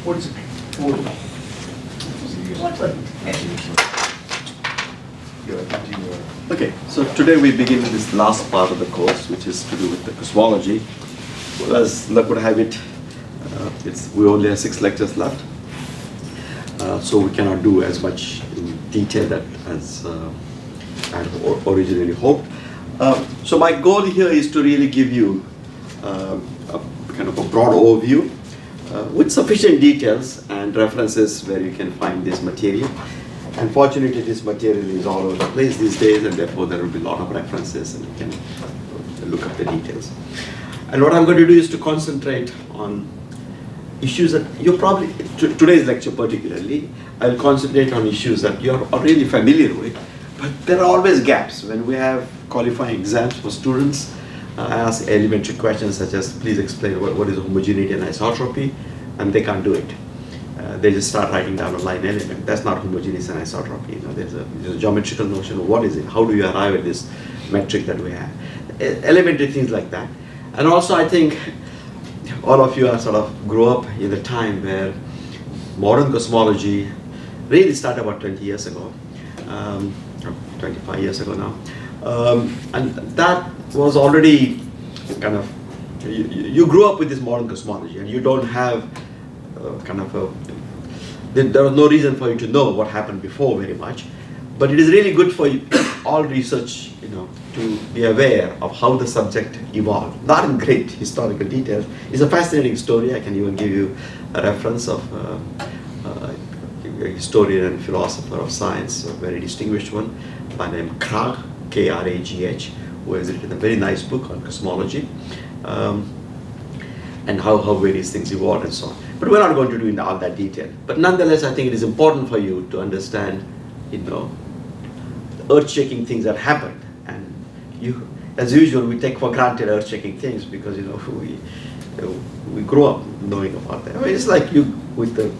What is it? Okay, so today we begin this last part of the course, which is to do with the cosmology. Well, as luck would have it, we only have 6 lectures left, so we cannot do as much in detail as I had originally hoped. So my goal here is to really give you a kind of a broad overview with sufficient details and references where you can find this material. Unfortunately, this material is all over the place these days, and therefore there will be a lot of references, and you can look up the details. And what I'm going to do is to concentrate on issues that you're probably, today's lecture particularly, I'll concentrate on issues that you're really familiar with, but there are always gaps. When we have qualifying exams for students, I ask elementary questions such as, please explain what is homogeneity and isotropy, and they can't do it. They just start writing down a line element. That's not homogeneous and isotropy. You know, there's a geometrical notion of what is it, how do you arrive at this metric that we have. Elementary things like that. And also I think all of you are sort of grew up in the time where modern cosmology really started about 20 years ago, 25 years ago now. And that was already kind of, you grew up with this modern cosmology, and you don't have there was no reason for you to know what happened before very much, but it is really good for you, all research, you know, to be aware of how the subject evolved. Not in great historical detail. It's a fascinating story. I can even give you a reference of a historian and philosopher of science, a very distinguished one, by name Kragh, K-R-A-G-H, who has written a very nice book on cosmology, and how various things evolved and so on. But we're not going to do in all that detail. But nonetheless, I think it is important for you to understand, you know, the earth-shaking things that happened. And you, as usual, we take for granted earth-shaking things because, you know, we grow up knowing about that. I mean, it's like you with the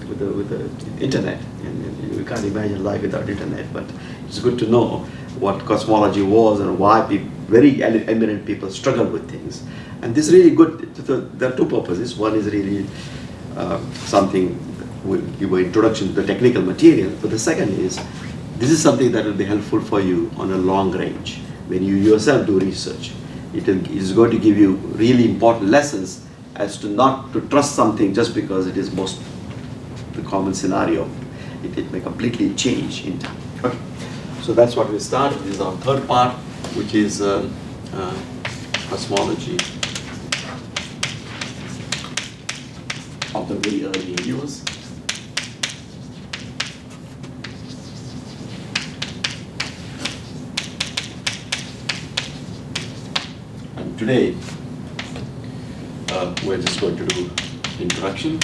internet, and you can't imagine life without internet. But it's good to know what cosmology was and why very eminent people struggle with things. And this is really good. There are 2 purposes. One is really something will give an introduction to the technical material, but the second is this is something that will be helpful for you on a long range when you yourself do research. It is going to give you really important lessons as to not to trust something just because it is most the common scenario. It may completely change in time. Okay. So that's what we start. This is our 3rd part, which is cosmology of the very early universe. And today, we're just going to do introduction.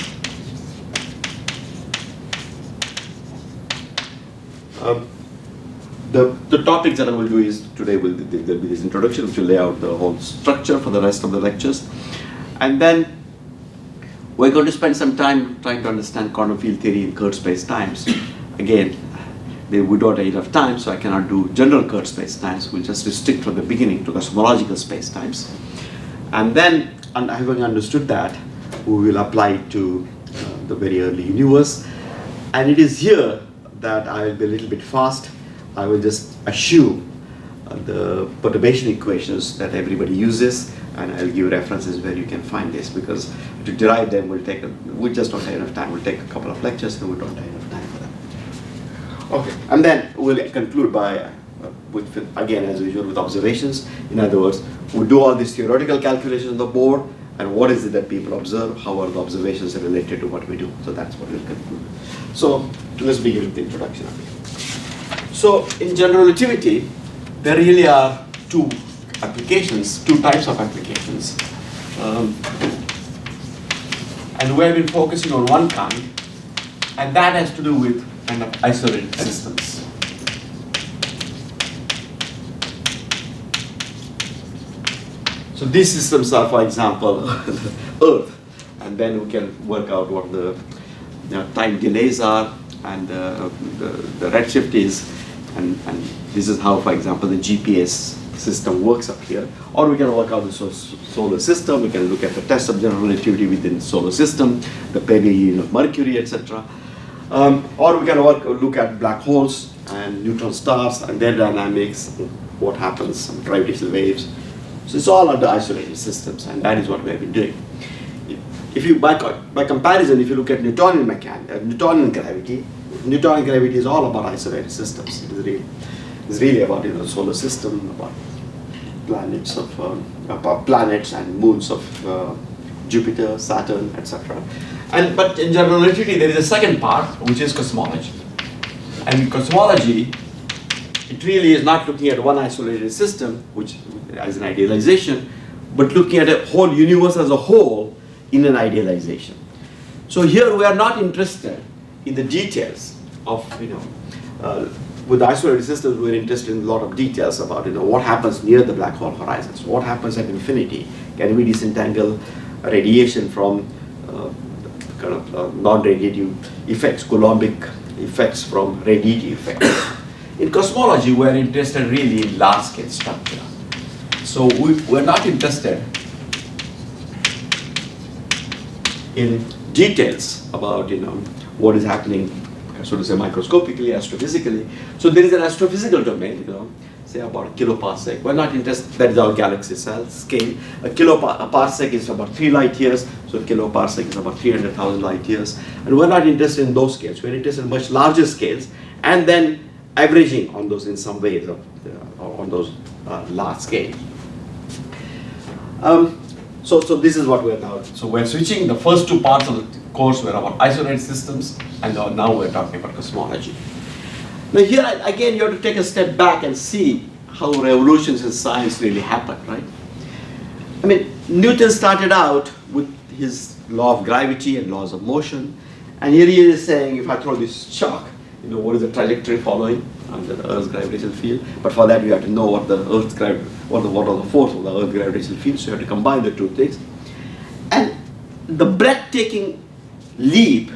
The topics that I will do is today there'll be this introduction, which will lay out the whole structure for the rest of the lectures, and then we're going to spend some time trying to understand quantum field theory in Kerr space-times. Again, we don't have enough time, so I cannot do general Kerr space-times. We'll just restrict from the beginning to cosmological space-times. And then, having understood that, we will apply it to the very early universe. And it is here that I will be a little bit fast. I will just assume the perturbation equations that everybody uses, and I'll give references where you can find this, because to derive them we just don't have enough time. We'll take a couple of lectures and we don't have enough time for that. Okay, and then we'll conclude by, again as usual, with observations. In other words, we'll do all these theoretical calculations on the board, and what is it that people observe, how are the observations related to what we do. So that's what we'll conclude. So let's begin with the introduction of it. So in general relativity, there really are 2 applications, 2 types of applications. And we have been focusing on one kind, and that has to do with kind of isolated systems. So these systems are, for example, Earth, and then we can work out what the time delays are, and the redshift is, and this is how, for example, the GPS system works up here, or we can work out the solar system. We can look at the test of general relativity within the solar system, the perihelion of Mercury, etc. Or we can look at black holes and neutron stars and their dynamics, what happens, gravitational waves. So it's all under isolated systems, and that is what we have been doing. If you, by comparison, if you look at Newtonian gravity, Newtonian gravity is all about isolated systems. It's really about solar system, about planets about planets and moons of Jupiter, Saturn, etc. But in general relativity, there is a second part, which is cosmology. And in cosmology, it really is not looking at one isolated system, which as an idealization, but looking at a whole universe as a whole in an idealization. So here we are not interested in the details of, with isolated systems, we're interested in a lot of details about, what happens near the black hole horizons, what happens at infinity, can we disentangle radiation from non-radiative effects, Coulombic effects from radiative effects. In cosmology, we're interested really in large-scale structure. So we're not interested in details about what is happening, so to say, microscopically, astrophysically. So there is an astrophysical domain, say about a kiloparsec. We're not interested, that is our galaxy scale. A parsec is about 3 light years, so a kiloparsec is about 300,000 light years. And we're not interested in those scales. We're interested in much larger scales, and then averaging on those in some ways on those large scales. So this is what we're now. So we're switching. The first two parts of the course were about isolated systems, and now we're talking about cosmology. Now here again, you have to take a step back and see how revolutions in science really happen, right? I mean, Newton started out with his law of gravity and laws of motion, and here he is saying, if I throw this chalk, what is the trajectory following under the Earth's gravitational field? But for that, you have to know what the Earth's what are the force of the Earth's gravitational field. So you have to combine the two things. And the breathtaking leap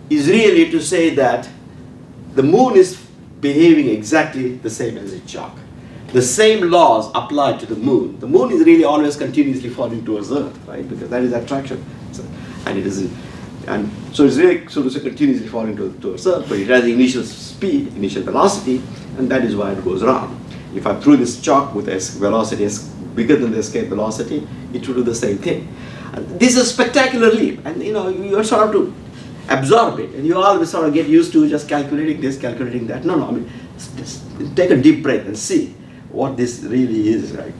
is really to say that the moon is behaving exactly the same as a chalk. The same laws apply to the moon. The moon is really always continuously falling towards Earth, right? Because that is attraction, and so it's really so to say continuously falling towards Earth. But it has initial speed, initial velocity, and that is why it goes around. If I threw this chalk with a velocity bigger than the escape velocity, it would do the same thing. And this is a spectacular leap, and you sort of to absorb it, and you always sort of get used to just calculating this, calculating that. No, I mean, just take a deep breath and see what this really is, right?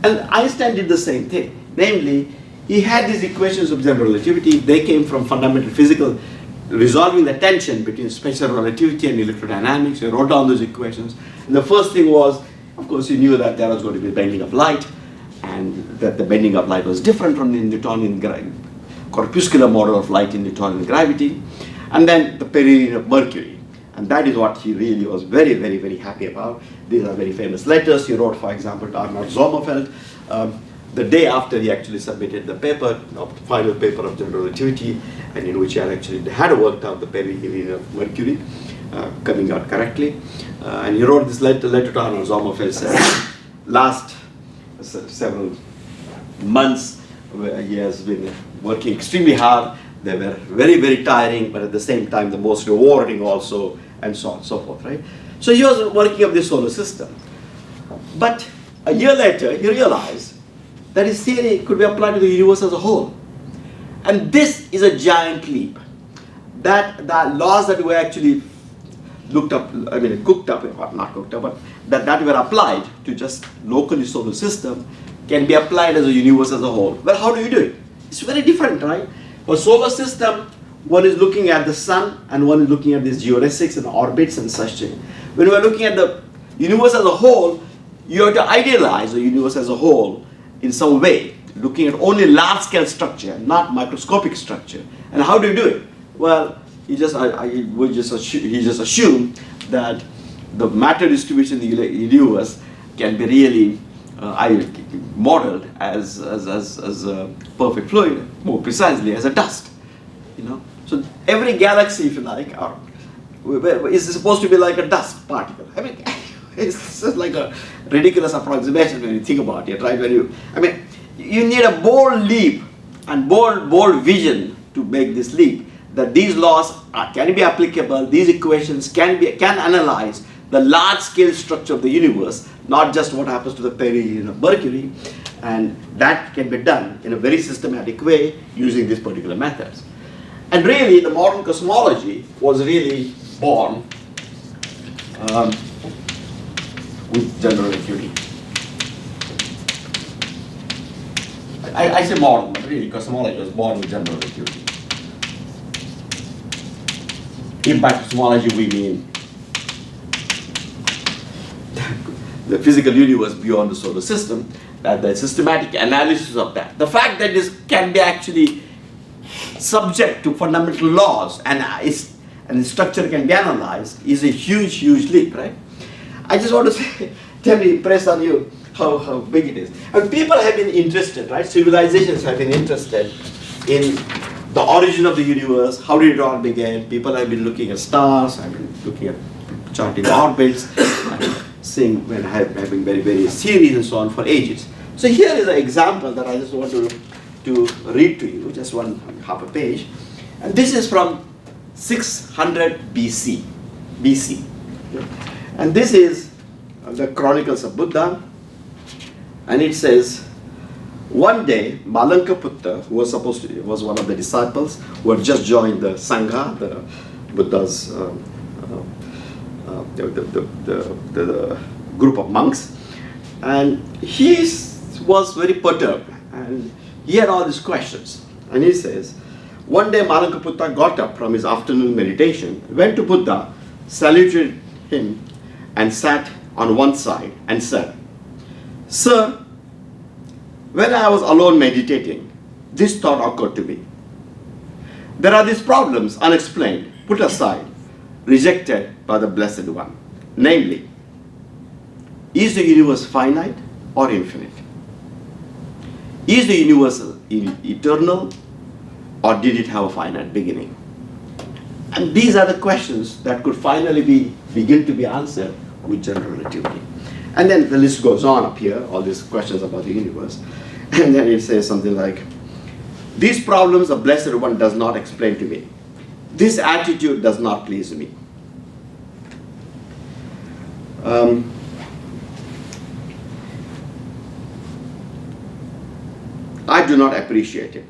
And Einstein did the same thing. Namely, he had these equations of general relativity. They came from fundamental physical, resolving the tension between special relativity and electrodynamics. He wrote down those equations. And the first thing was, of course, he knew that there was going to be bending of light, and that the bending of light was different from the Newtonian corpuscular model of light in Newtonian gravity. And then the perihelion of Mercury. And that is what he really was very, very, very happy about. These are very famous letters he wrote, for example, to Arnold Sommerfeld, the day after he actually submitted the paper, the final paper of general relativity, and in which he had worked out the perihelion of Mercury coming out correctly. And he wrote this letter to Arnold Sommerfeld saying, last several months, he has been working extremely hard. They were very, very tiring, but at the same time, the most rewarding also, and so on and so forth, right? So he was working up the solar system. But a year later, he realized that his theory could be applied to the universe as a whole. And this is a giant leap. That the laws that were actually cooked up, but that were applied to just locally solar system can be applied as a universe as a whole. Well, how do you do it? It's very different, right? For solar system, one is looking at the sun, and one is looking at these geodesics and orbits and such things. When we are looking at the universe as a whole, you have to idealize the universe as a whole in some way, looking at only large-scale structure, not microscopic structure. And how do you do it? Well, he just assumed that the matter distribution in the universe can be really modeled as a perfect fluid, more precisely as a dust. So every galaxy, if you like, is supposed to be like a dust particle. I mean, It's just like a ridiculous approximation when you think about it, right? You need a bold leap and bold vision to make this leap. That these laws can be applicable, these equations can analyze the large-scale structure of the universe, not just what happens to the perihelion of Mercury, and that can be done in a very systematic way using these particular methods. And really, the modern cosmology was really born with general relativity. I say modern, but really cosmology was born with general relativity. If by cosmology we mean the physical universe beyond the solar system, that the systematic analysis of that, the fact that this can be actually subject to fundamental laws and the structure can be analyzed is a huge leap, right? I just want to say, impress on you how big it is. And people have been interested, right? Civilizations have been interested in the origin of the universe. How did it all begin? People have been looking at stars, have been looking at charting orbits, seeing when having various theories and so on for ages. So here is an example that I just want to read to you, just half a page. And this is from 600 BC. And this is the Chronicles of Buddha. And it says, one day, Malankaputta, who was one of the disciples who had just joined the Sangha, the Buddha's the group of monks, and he was very perturbed, and he had all these questions. And he says, one day Malankaputta got up from his afternoon meditation, went to Buddha, saluted him, and sat on one side and said, "Sir, when I was alone meditating, this thought occurred to me. There are these problems unexplained, put aside, rejected by the Blessed One. Namely, is the universe finite or infinite? Is the universe eternal or did it have a finite beginning?" And these are the questions that could finally begin to be answered with general relativity. And then the list goes on up here, all these questions about the universe. And then it says something like, these problems the Blessed One does not explain to me. This attitude does not please me. I do not appreciate it.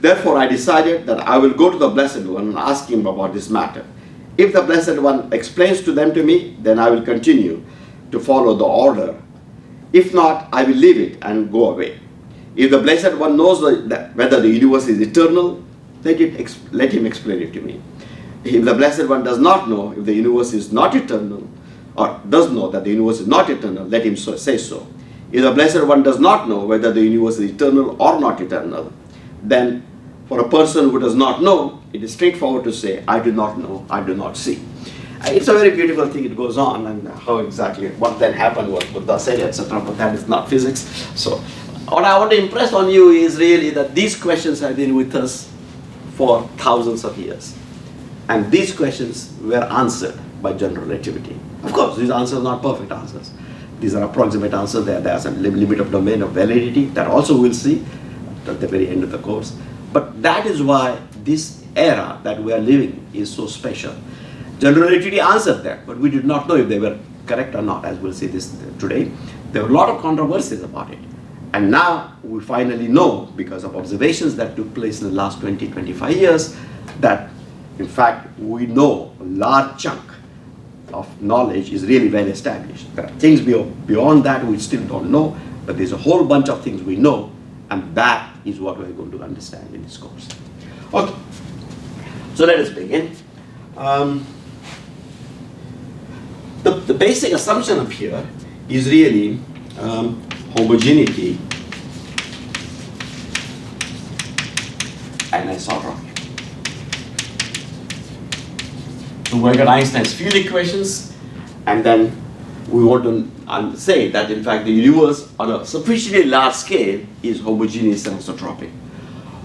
Therefore, I decided that I will go to the Blessed One and ask him about this matter. If the Blessed One explains them to me, then I will continue to follow the order. If not, I will leave it and go away. If the Blessed One knows whether the universe is eternal, let him explain it to me. If the Blessed One does not know if the universe is not eternal, or does know that the universe is not eternal, let him say so. If the Blessed One does not know whether the universe is eternal or not eternal, then for a person who does not know, it is straightforward to say, I do not know, I do not see. It's a very beautiful thing, it goes on, and how exactly what then happened, what Buddha said, etc., but that is not physics. So what I want to impress on you is really that these questions have been with us for thousands of years. And these questions were answered by general relativity. Of course, these answers are not perfect answers. These are approximate answers. There's a limit of domain of validity that also we'll see at the very end of the course. But that is why this era that we are living is so special. General relativity answered that, but we did not know if they were correct or not, as we'll see this today. There were a lot of controversies about it. And now we finally know, because of observations that took place in the last 20-25 years, that in fact we know a large chunk of knowledge is really well established. There are things beyond that we still don't know, but there's a whole bunch of things we know, and that is what we're going to understand in this course. Okay, so let us begin. The basic assumption up here is really homogeneity and isotropy. So we got Einstein's field equations, and then we want to say that in fact the universe on a sufficiently large scale is homogeneous and isotropic.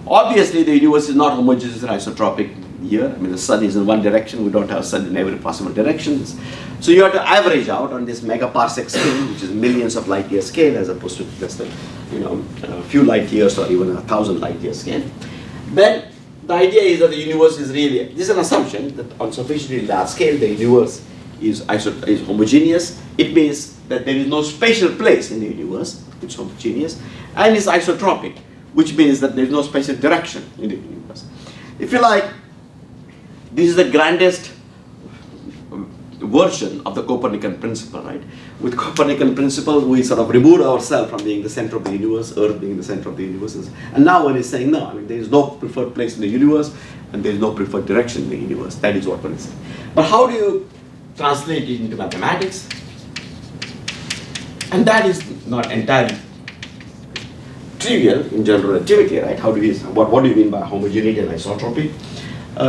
Obviously the universe is not homogeneous and isotropic year. I mean, the sun is in one direction, we don't have sun in every possible direction. So you have to average out on this megaparsec scale, which is millions of light year scale, as opposed to just a few light years or even 1,000 light year scale. Then the idea is that the universe is really, this is an assumption that on sufficiently large scale, the universe is homogeneous. It means that there is no spatial place in the universe, it's homogeneous, and it's isotropic, which means that there is no spatial direction in the universe. If you like, this is the grandest version of the Copernican principle, right? With Copernican principle, we sort of removed ourselves from being the center of the universe, Earth being the center of the universe. And now one is saying, no, I mean, there is no preferred place in the universe, and there is no preferred direction in the universe. That is what one is saying. But how do you translate it into mathematics? And that is not entirely trivial in general relativity, right? How do we, what do you mean by homogeneity and isotropy?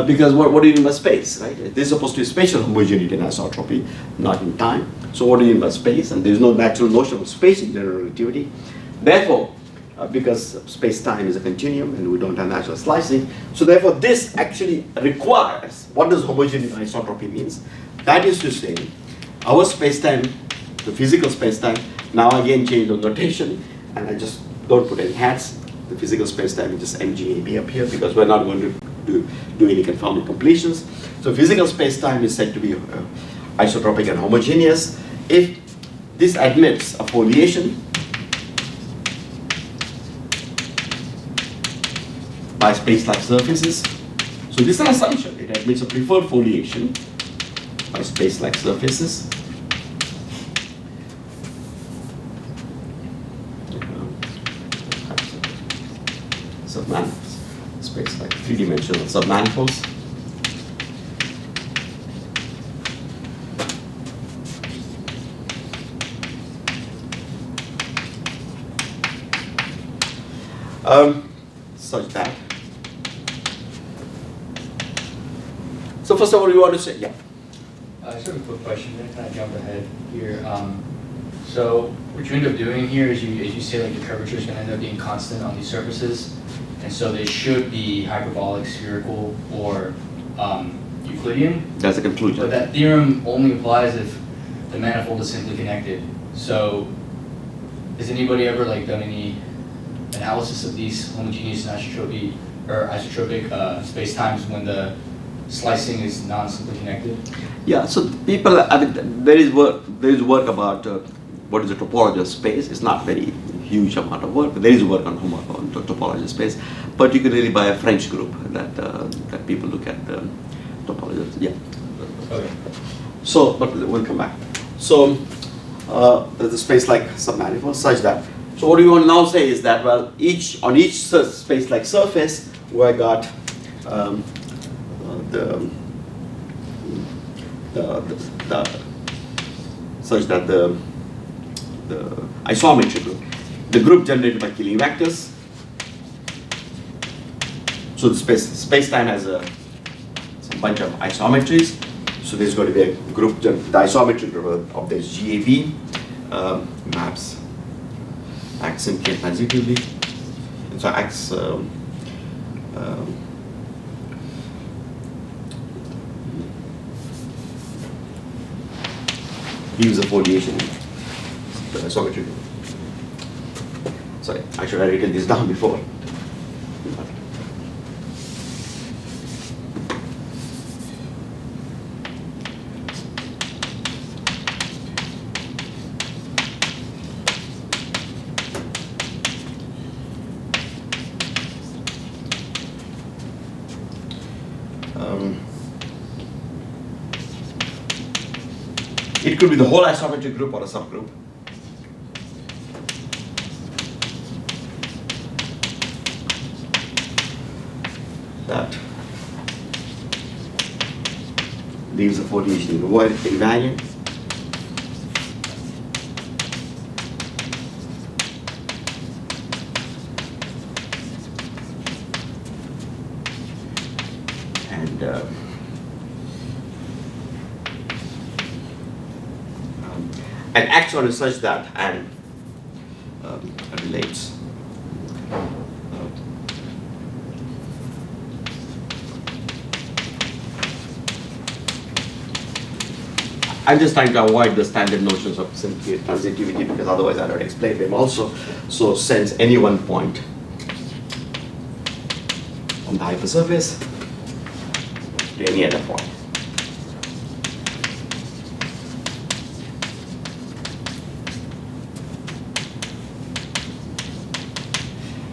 Because what do you mean by space, right? This is supposed to be spatial homogeneity and isotropy, not in time. So what do you mean by space? And there's no natural notion of space in general relativity. Therefore, because space-time is a continuum and we don't have natural slicing, so therefore this actually requires, what does homogeneity and isotropy means? That is to say, our space-time, the physical space-time, now again change the notation, and I just don't put any hats. The physical space-time is just MGAB up here because we're not going to do any confounding completions. So physical space-time is said to be isotropic and homogeneous if this admits a foliation by space-like surfaces. So this is an assumption. It admits a preferred foliation by space-like surfaces. Submanifolds, space-like three-dimensional submanifolds. Such that. So first of all, you want to say, yeah. I just have a quick question. I'm going to kind of jump ahead here. So what you end up doing here is you say like the curvature is going to end up being constant on these surfaces, and so they should be hyperbolic, spherical, or Euclidean. That's a conclusion. But that theorem only applies if the manifold is simply connected. So has anybody ever done any analysis of these homogeneous and isotropic spacetimes when the slicing is non-simply connected? Yeah, so people, I mean, there is work about what is a topology of space. It's not very huge amount of work, but there is work on topology of space, particularly by a French group that people look at topology. Yeah. Okay. So, but we'll come back. So, there's a space-like submanifold such that. So what we want to now say is that, well, on each space-like surface, we got such that the isometry group, the group generated by Killing vectors. So the space-time has some bunch of isometries. So there's going to be a group, the isometry group of this GAV maps acts simply and transitively. And so acts gives a foliation the isometry group. Sorry, I should have written this down before. It could be the whole isometry group or a subgroup. That leaves a foliation invariant. And acts on it such that and relates. I'm just trying to avoid the standard notions of transitivity because otherwise I don't explain them also. So sends any one point on the hypersurface to any other point.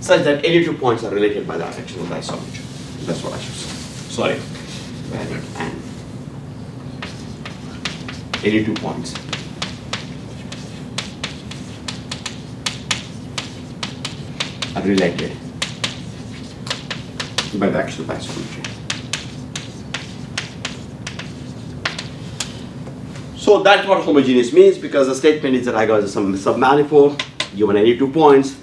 Such that any 2 points are related by the direction of the isometry. That's what I should say. Sorry. And any 2 points are related by the action of isometry. So that's what homogeneous means, because the statement is that I got some submanifold given any 2 points.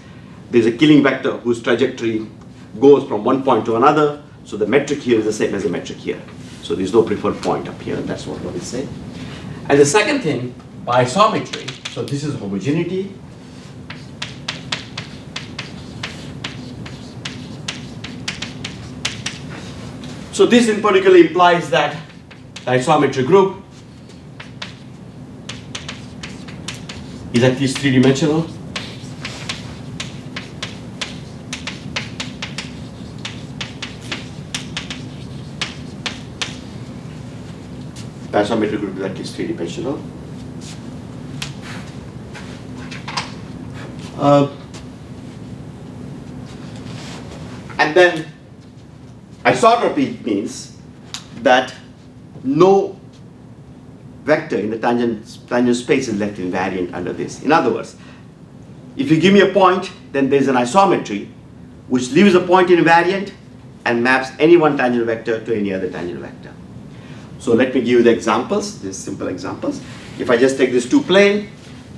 There's a killing vector whose trajectory goes from one point to another. So the metric here is the same as the metric here. So there's no preferred point up here. That's what we say. And the second thing, by isometry, so this is homogeneity. So this in particular implies that the isometry group is at least 3-dimensional. The isometry group is at least 3-dimensional. And then isotropy means that no vector in the tangent space is left invariant under this. In other words, if you give me a point, then there's an isometry which leaves a point invariant and maps any one tangent vector to any other tangent vector. So let me give you the examples, these simple examples. If I just take this 2 plane,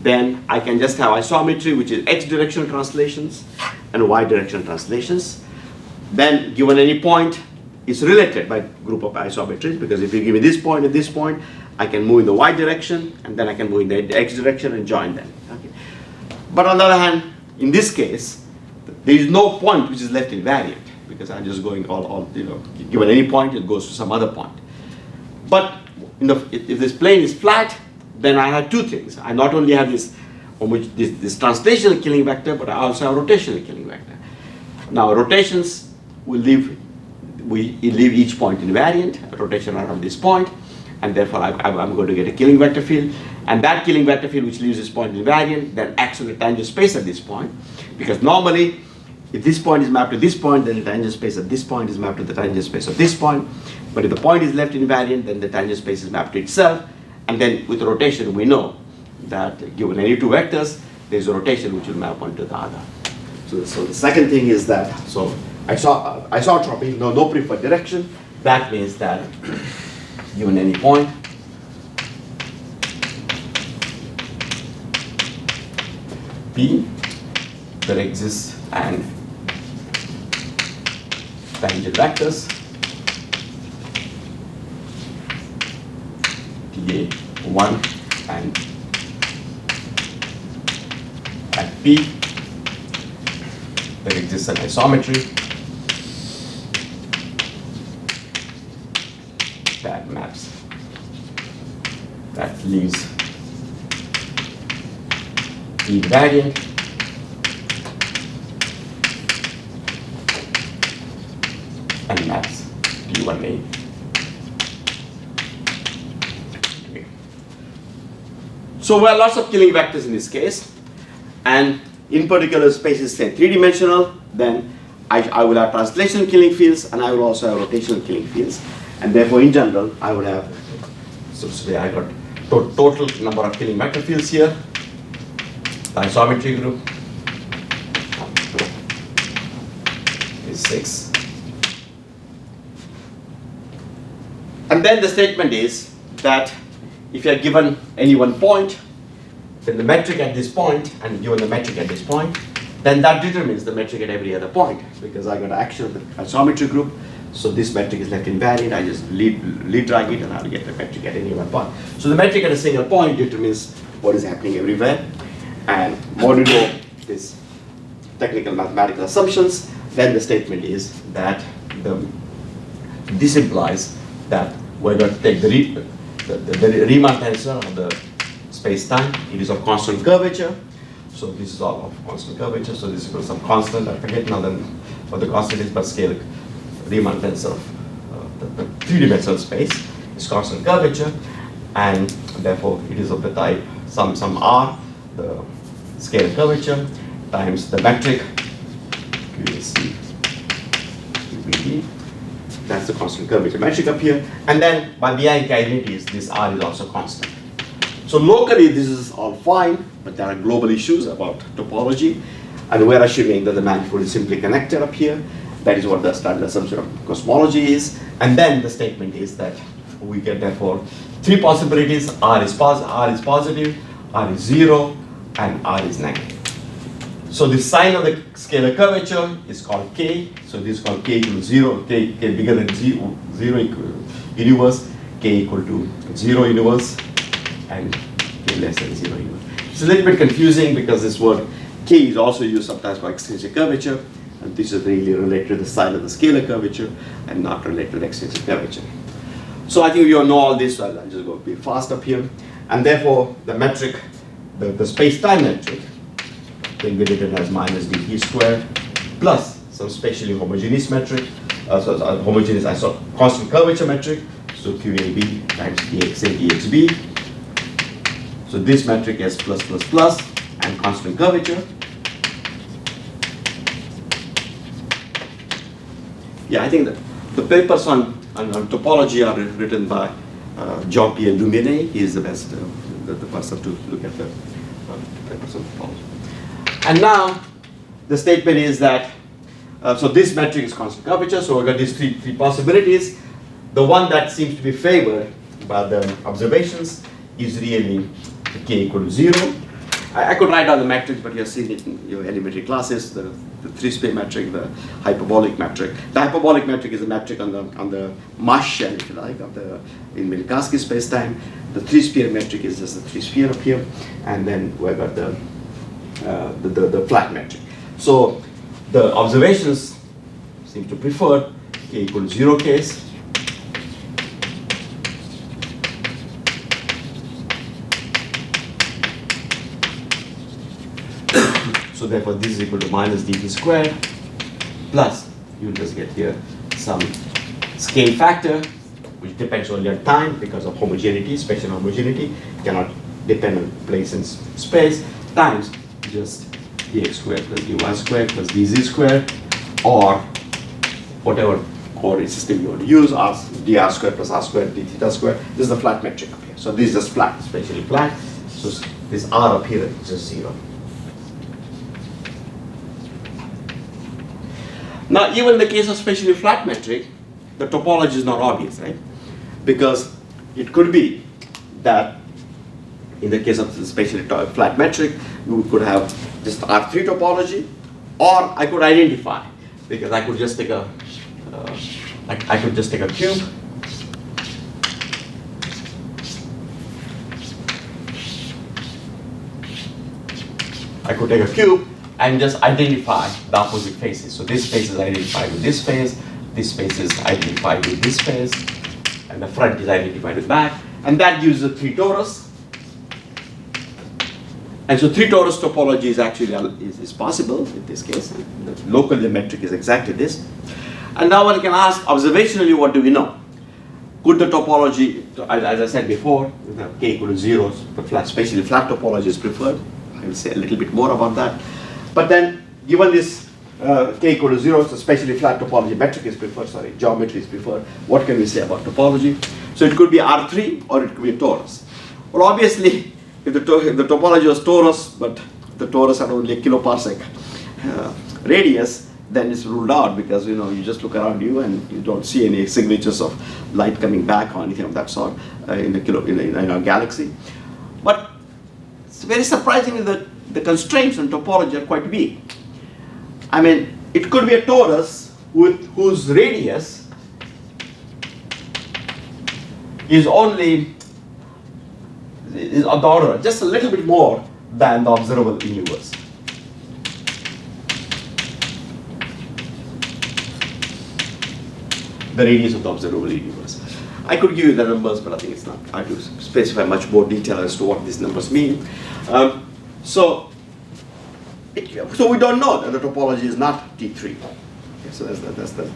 then I can just have isometry, which is x directional translations and y directional translations. Then given any point, it's related by group of isometries, because if you give me this point and this point, I can move in the y direction, and then I can move in the x direction and join them. Okay. But on the other hand, in this case, there is no point which is left invariant, because I'm just going all given any point, it goes to some other point. But if this plane is flat, then I have 2 things. I not only have this translational killing vector, but I also have rotational killing vector. Now rotations will leave each point invariant, a rotation around this point, and therefore I'm going to get a killing vector field. And that killing vector field which leaves this point invariant then acts on the tangent space at this point, because normally if this point is mapped to this point, then the tangent space at this point is mapped to the tangent space of this point. But if the point is left invariant, then the tangent space is mapped to itself. And then with rotation, we know that given any 2 vectors, there's a rotation which will map onto the other. So the second thing is that, so isotropy, no preferred direction. That means that given any point, P, there exists an tangent vectors TA1 and at P there exists an isometry that maps, that leaves invariant and maps P1A. So we have lots of killing vectors in this case, and in particular space is say 3-dimensional, then I will have translational killing fields and I will also have rotational killing fields, and therefore in general I would have, so today I got total number of killing vector fields here, the isometry group is 6. And then the statement is that if you are given any one point, then the metric at this point, and given the metric at this point, then that determines the metric at every other point, because I got action of the isometry group. So this metric is left invariant. I just lead drag it, and I'll get the metric at any one point. So the metric at a single point determines what is happening everywhere. And modulo this technical mathematical assumptions, then the statement is that this implies that we're going to take the Riemann tensor of the space-time. It is of constant curvature. So this is all of constant curvature. So this is equal to some constant. I forget now then what the constant is, but scale Riemann tensor of the three-dimensional space is constant curvature, and therefore it is of the type some r, the scalar curvature, times the metric QAC QBD. That's the constant curvature metric up here. And then by Bianchi identities, this r is also constant. So locally this is all fine, but there are global issues about topology, and we're assuming that the manifold is simply connected up here. That is what the standard assumption of cosmology is. And then the statement is that we get therefore three possibilities: r is positive, r is 0, and r is negative. So the sign of the scalar curvature is called k. So this is called k equal to 0, k bigger than 0 universe, k equal to 0 universe, and k less than 0 universe. It's a little bit confusing because this word k is also used sometimes for extrinsic curvature, and this is really related to the sign of the scalar curvature and not related to the extrinsic curvature. So I think you all know all this, so I'll just go a bit fast up here. And therefore the metric, the space-time metric, can be written as minus dt squared plus some spatially homogeneous metric, constant curvature metric, so QAB times dxa dxb. So this metric is plus plus plus and constant curvature. Yeah, I think that the papers on topology are written by Jean-Pierre Luminet. He is the best, the person to look at the papers on topology. And now the statement is that, so this metric is constant curvature, so we've got these three possibilities. The one that seems to be favored by the observations is really k equal to 0. I could write down the metrics, but you've seen it in your elementary classes, the three-space metric, the hyperbolic metric. The hyperbolic metric is a metric on the Mass shell, if you like, in Minkowski space-time. The three-sphere metric is just the three-sphere up here, and then we've got the flat metric. So the observations seem to prefer k equal to 0 case. So therefore this is equal to minus dt squared plus, you just get here some scale factor which depends only on time because of homogeneity, spatial homogeneity, cannot depend on place and space, times just dx squared plus dy squared plus dz squared, or whatever coordinate system you want to use, dr squared plus r squared d theta squared. This is the flat metric up here. So this is just flat, spatially flat. So this r up here is just 0. Now, even in the case of spatially flat metric, the topology is not obvious, right? Because it could be that in the case of the spatially flat metric, you could have just R3 topology, or I could identify, because I could just take a cube. I could take a cube and just identify the opposite faces. So this face is identified with this face is identified with this face, and the front is identified with back, and that gives a 3 torus. And so 3 torus topology is actually is possible in this case. Locally the metric is exactly this. And now one can ask, observationally, what do we know? Could the topology, as I said before, k equal to 0, but spatially flat topology is preferred. I will say a little bit more about that. But then, given this k equal to 0, so spatially flat topology metric is preferred, geometry is preferred, what can we say about topology? So it could be R3 or it could be a torus. Well, obviously, if the topology was torus, but the torus had only a kiloparsec radius, then it's ruled out because you just look around you and you don't see any signatures of light coming back or anything of that sort in our galaxy. But it's very surprising that the constraints on topology are quite weak. I mean, it could be a torus whose radius is of the order just a little bit more than the observable universe. The radius of the observable universe. I could give you the numbers, but I think it's not. I have to specify much more detail as to what these numbers mean. So we don't know that the topology is not T3. Okay, so that's the.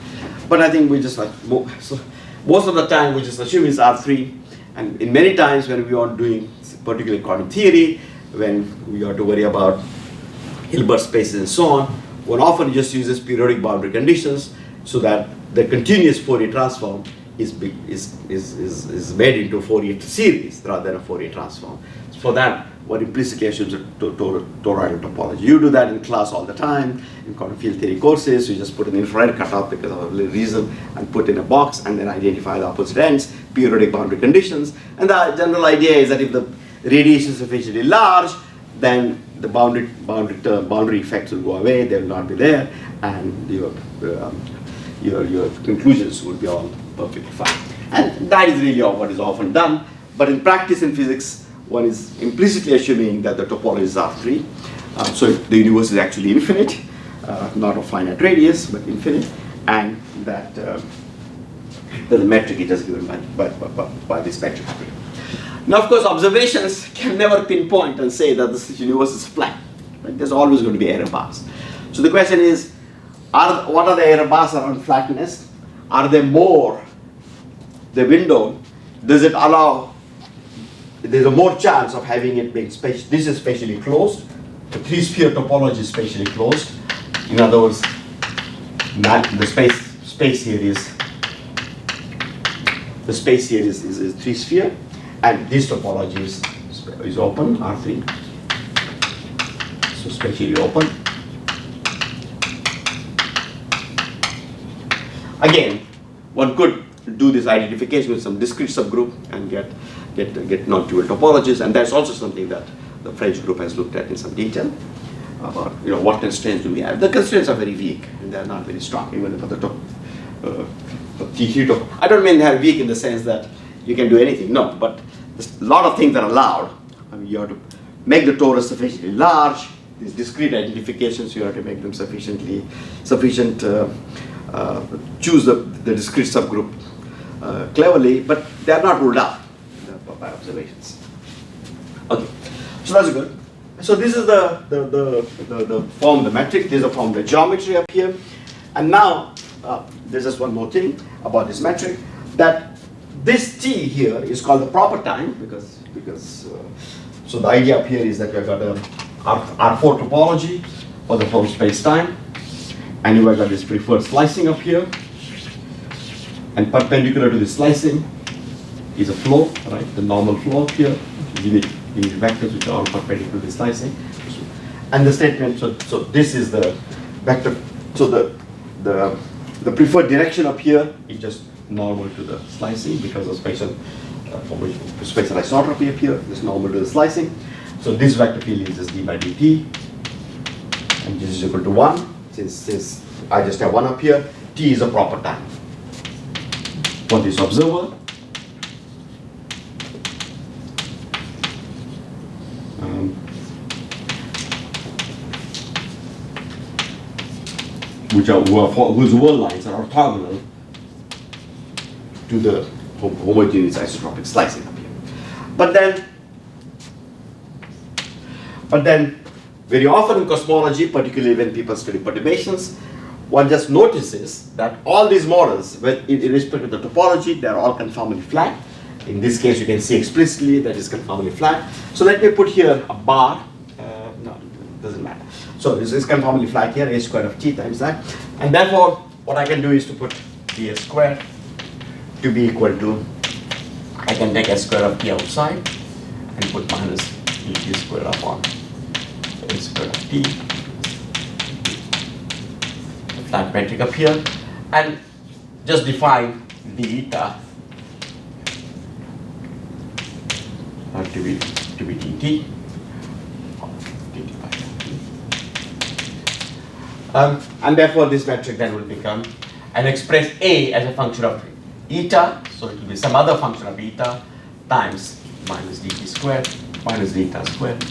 But I think we just like so most of the time we just assume it's R3, and in many times when we are doing particularly quantum theory, when we have to worry about Hilbert spaces and so on, one often just uses periodic boundary conditions so that the continuous Fourier transform is made into a Fourier series rather than a Fourier transform. So for that, one implicitly assumes a toroidal topology. You do that in class all the time in quantum field theory courses. You just put an infrared cutoff because of a reason and put in a box and then identify the opposite ends, periodic boundary conditions. And the general idea is that if the radiation is sufficiently large, then the boundary effects will go away. They will not be there, and your conclusions will be all perfectly fine. And that is really what is often done. But in practice in physics, one is implicitly assuming that the topologies are free. So the universe is actually infinite, not of finite radius, but infinite, and that the metric is just given by this metric. Now, of course, observations can never pinpoint and say that this universe is flat. Right? There's always going to be error bars. So the question is, what are the error bars around flatness? Are they more the window? Does it allow? There's a more chance of having it being this is spatially closed. The three-sphere topology is spatially closed. In other words, the space here is three-sphere, and this topology is open, R3. So spatially open. Again, one could do this identification with some discrete subgroup and get non-dual topologies, and that's also something that the French group has looked at in some detail about what constraints do we have. The constraints are very weak and they're not very strong, even for the T3 top. I don't mean they're weak in the sense that you can do anything. No, but a lot of things are allowed. I mean, you have to make the torus sufficiently large. These discrete identifications, you have to make them sufficient. Choose the discrete subgroup cleverly, but they are not ruled out by observations. Okay, so that's good. So this is the form, the metric. This is the form, the geometry up here. And now there's just one more thing about this metric, that this T here is called the proper time because so the idea up here is that you've got a R4 topology for the whole space-time, and you've got this preferred slicing up here, and perpendicular to the slicing is a flow, right? The normal flow up here, unit vectors which are all perpendicular to the slicing, and the statement. So this is the vector. So the preferred direction up here is just normal to the slicing because of spatial isotropy up here. This normal to the slicing. So this vector field is just d by dt, and this is equal to 1. Since I just have 1 up here, t is a proper time for this observer. Whose world lines are orthogonal to the homogeneous isotropic slicing up here. But then very often in cosmology, particularly when people study perturbations, one just notices that all these models, in respect to the topology, they are all conformally flat. In this case, you can see explicitly that it's conformally flat. So let me put here a bar. No, it doesn't matter. So this is conformally flat here, a squared of t times that. And therefore, what I can do is to put d s squared to be equal to, I can take s squared of t outside and put minus dt squared upon a squared of t. The flat metric up here, and just define d eta to be dt. And therefore this metric then will become, and express A as a function of eta, so it will be some other function of eta times minus dt squared minus eta squared.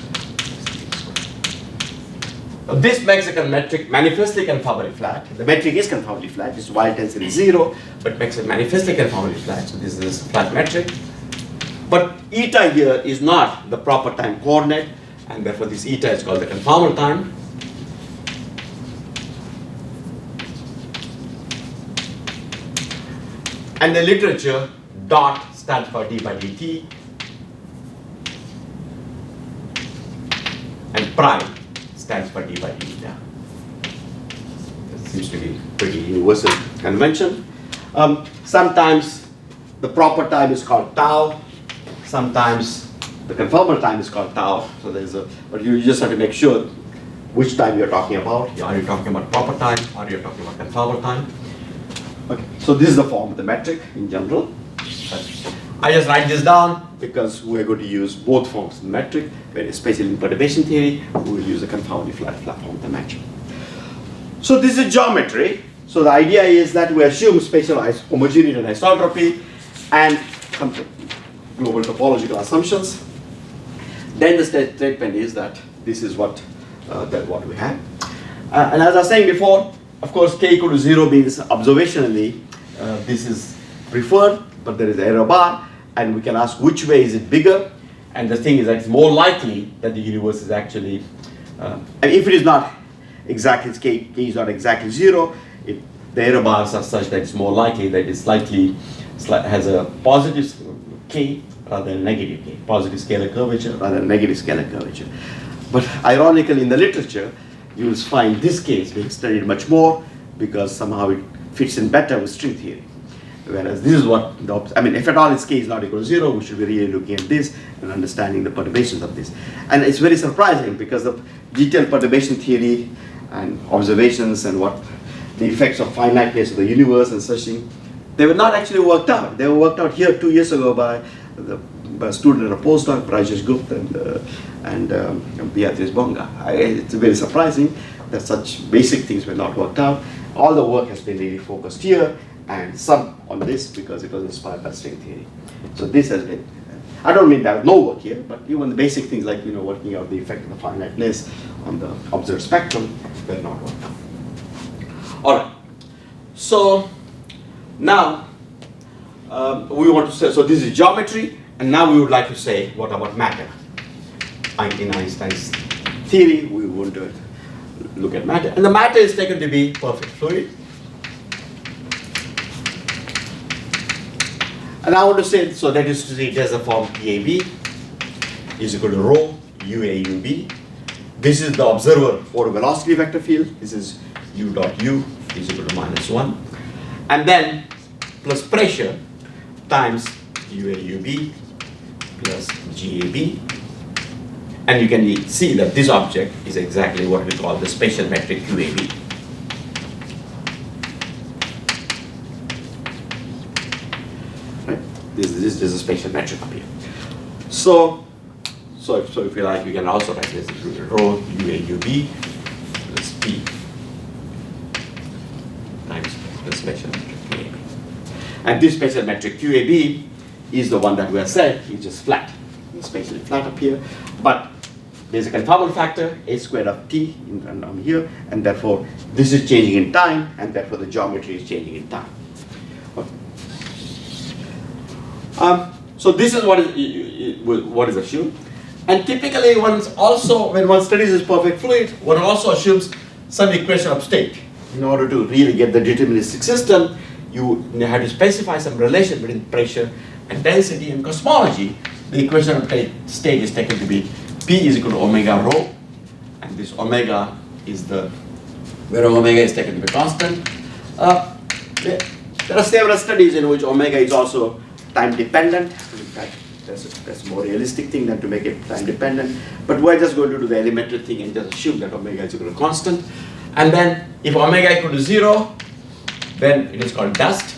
This makes a metric manifestly conformally flat. The metric is conformally flat, it's while tensor is 0, but makes it manifestly conformally flat. So this is a flat metric. But eta here is not the proper time coordinate, and therefore this eta is called the conformal time. And the literature, dot stands for d by dt, and prime stands for d by eta. That seems to be pretty universal convention. Sometimes the proper time is called tau. Sometimes the conformal time is called tau. So there's a, but you just have to make sure which time you're talking about. Are you talking about proper time, or are you talking about conformal time? Okay. So this is the form of the metric in general. I just write this down because we're going to use both forms of the metric. Especially in perturbation theory, we will use a conformally flat form of the metric. So this is geometry. So the idea is that we assume spatial homogeneity and isotropy and global topological assumptions. Then the statement is that this is what we have. And as I was saying before, of course, k equal to 0 means observationally this is preferred, but there is error bar, and we can ask which way is it bigger. And the thing is that it's more likely that the universe is actually, and if it is not exactly, k is not exactly 0, the error bars are such that it's more likely that it's has a positive k rather than negative k, positive scalar curvature rather than negative scalar curvature. But ironically, in the literature, you will find this case being studied much more because somehow it fits in better with string theory. Whereas this is what, if at all its k is not equal to 0, we should be really looking at this and understanding the perturbations of this. And it's very surprising because of detailed perturbation theory and observations and what the effects of finiteness of the universe and such thing, they were not actually worked out. They were worked out here 2 years ago by a student and a postdoc, Rajesh Gupta and Beatrice Bonga. It's very surprising that such basic things were not worked out. All the work has been really focused here, and some on this because it was inspired by string theory. So this has been, I don't mean there was no work here, but even the basic things like working out the effect of the finiteness on the observed spectrum were not worked out. All right. So now we want to say, so this is geometry, and now we would like to say, what about matter? In Einstein's theory, we want to look at matter, and the matter is taken to be perfect fluid. And I want to say, so that is to say, it has a form PAB is equal to rho UAUB. This is the observer photo velocity vector field. This is U dot U is equal to -1. And then plus pressure times UAUB plus GAB. And you can see that this object is exactly what we call the spatial metric QAB. Right? This is a spatial metric up here. So if you like, you can also write this rho UAUB plus P times the spatial metric QAB. And this spatial metric QAB is the one that we have said is just flat. It's spatially flat up here, but there's a conformal factor, a squared of t down here, and therefore this is changing in time, and therefore the geometry is changing in time. Okay. So this is what is assumed, and typically when one studies this perfect fluid, one also assumes some equation of state. In order to really get the deterministic system, you have to specify some relation between pressure and density. And cosmology, the equation of state is taken to be P is equal to omega rho, and this omega is where omega is taken to be constant. There are several studies in which omega is also time dependent. In fact, that's a more realistic thing than to make it time dependent. But we're just going to do the elementary thing and just assume that omega is equal to constant. And then if omega equal to 0, then it is called dust.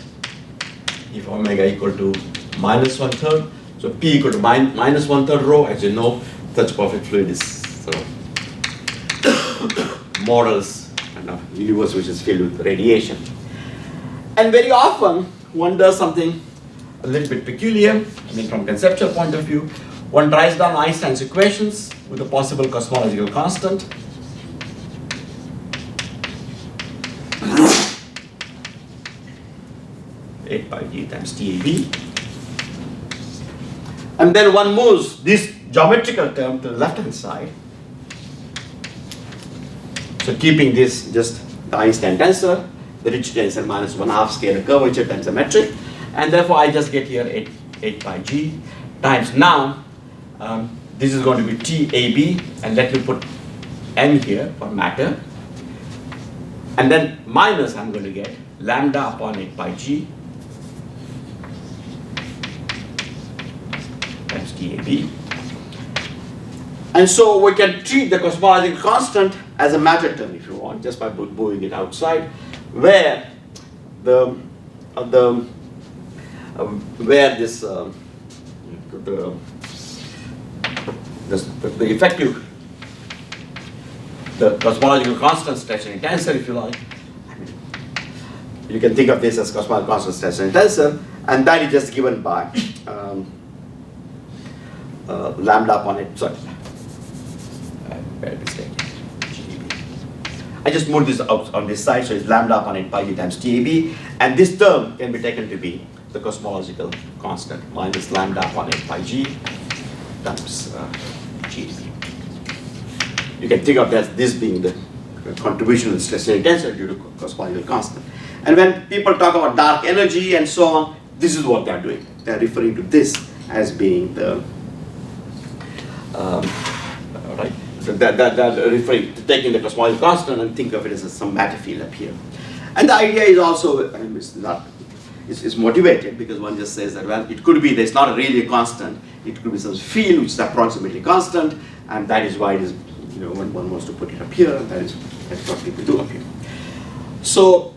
If omega equal to -1/3, so P equal to -1/3 rho, as you know, such perfect fluid is sort of models and a universe which is filled with radiation. And very often one does something a little bit peculiar. From conceptual point of view, one writes down Einstein's equations with a possible cosmological constant. 8 pi g times TAB. And then one moves this geometrical term to the left hand side. So keeping this just the Einstein tensor, the Ricci tensor minus 1/2 scalar curvature times the metric, and therefore I just get here 8 pi g times now, this is going to be TAB, and let me put M here for matter, and then minus I'm going to get lambda upon 8 pi g times TAB. And so we can treat the cosmological constant as a matter term if you want, just by moving it outside, where the effective, the cosmological constant stationary tensor, if you like. You can think of this as cosmological constant stationary tensor, and that is just given by lambda upon it. Sorry, I just moved this out on this side, so it's lambda upon 8 pi g times TAB, and this term can be taken to be the cosmological constant minus lambda upon 8 pi g times GB. You can think of this being the contribution of the stationary tensor due to cosmological constant. And when people talk about dark energy and so on, this is what they are doing. They are referring to this as being the right. That referring to taking the cosmological constant and think of it as some matter field up here. And the idea is also, it's motivated because one just says that, well, it could be there's not really a constant. It could be some field which is approximately constant, and that is why it is, one wants to put it up here. That's what people do up here. So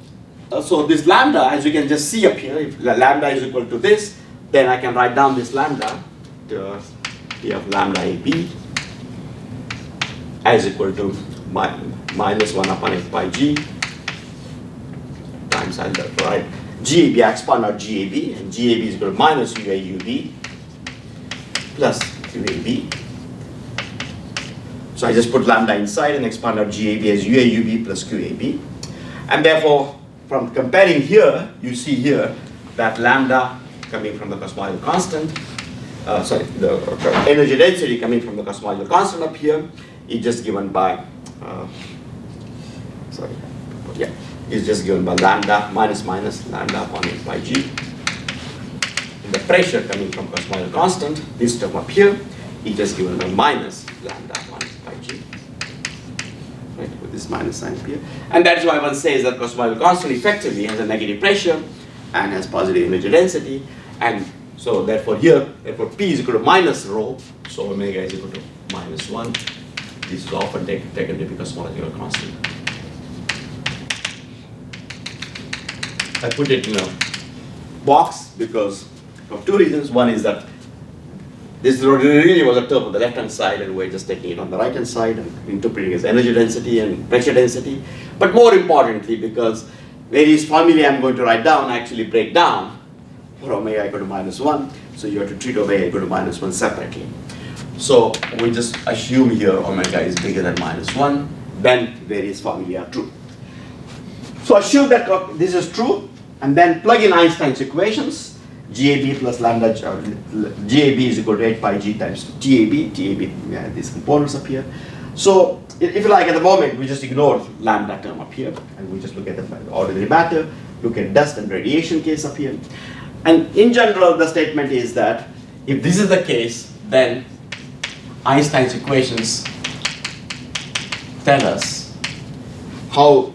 this lambda, as you can just see up here, if lambda is equal to this, then I can write down this lambda to we have lambda AB as equal to minus 1 upon 8 pi g times, I'll write GAB, I expand out GAB, and GAB is equal to minus UAUB plus QAB. So I just put lambda inside and expand out GAB as UAUB plus QAB. And therefore, from comparing here, you see here that lambda coming from the cosmological constant, the energy density coming from the cosmological constant up here is just given by, is just given by lambda minus lambda upon 8 pi g. And the pressure coming from cosmological constant, this term up here, is just given by minus lambda upon 8 pi g. Right, with this minus sign here. And that's why one says that cosmological constant effectively has a negative pressure and has positive energy density. And so therefore P is equal to minus rho, so omega is equal to minus 1. This is often taken to be cosmological constant. I put it in a box because of two reasons. One is that this really was a term on the left hand side, and we're just taking it on the right hand side and interpreting as energy density and pressure density. But more importantly, because various formulae I'm going to write down actually break down for omega equal to minus 1. So you have to treat omega equal to minus 1 separately. So we just assume here omega is bigger than minus 1, then various formulae are true. So assume that this is true, and then plug in Einstein's equations. GAB plus lambda, GAB is equal to 8 pi g times TAB. TAB, these components up here. So if you like, at the moment, we just ignore lambda term up here, and we just look at the ordinary matter, look at dust and radiation case up here. And in general, the statement is that if this is the case, then Einstein's equations tell us how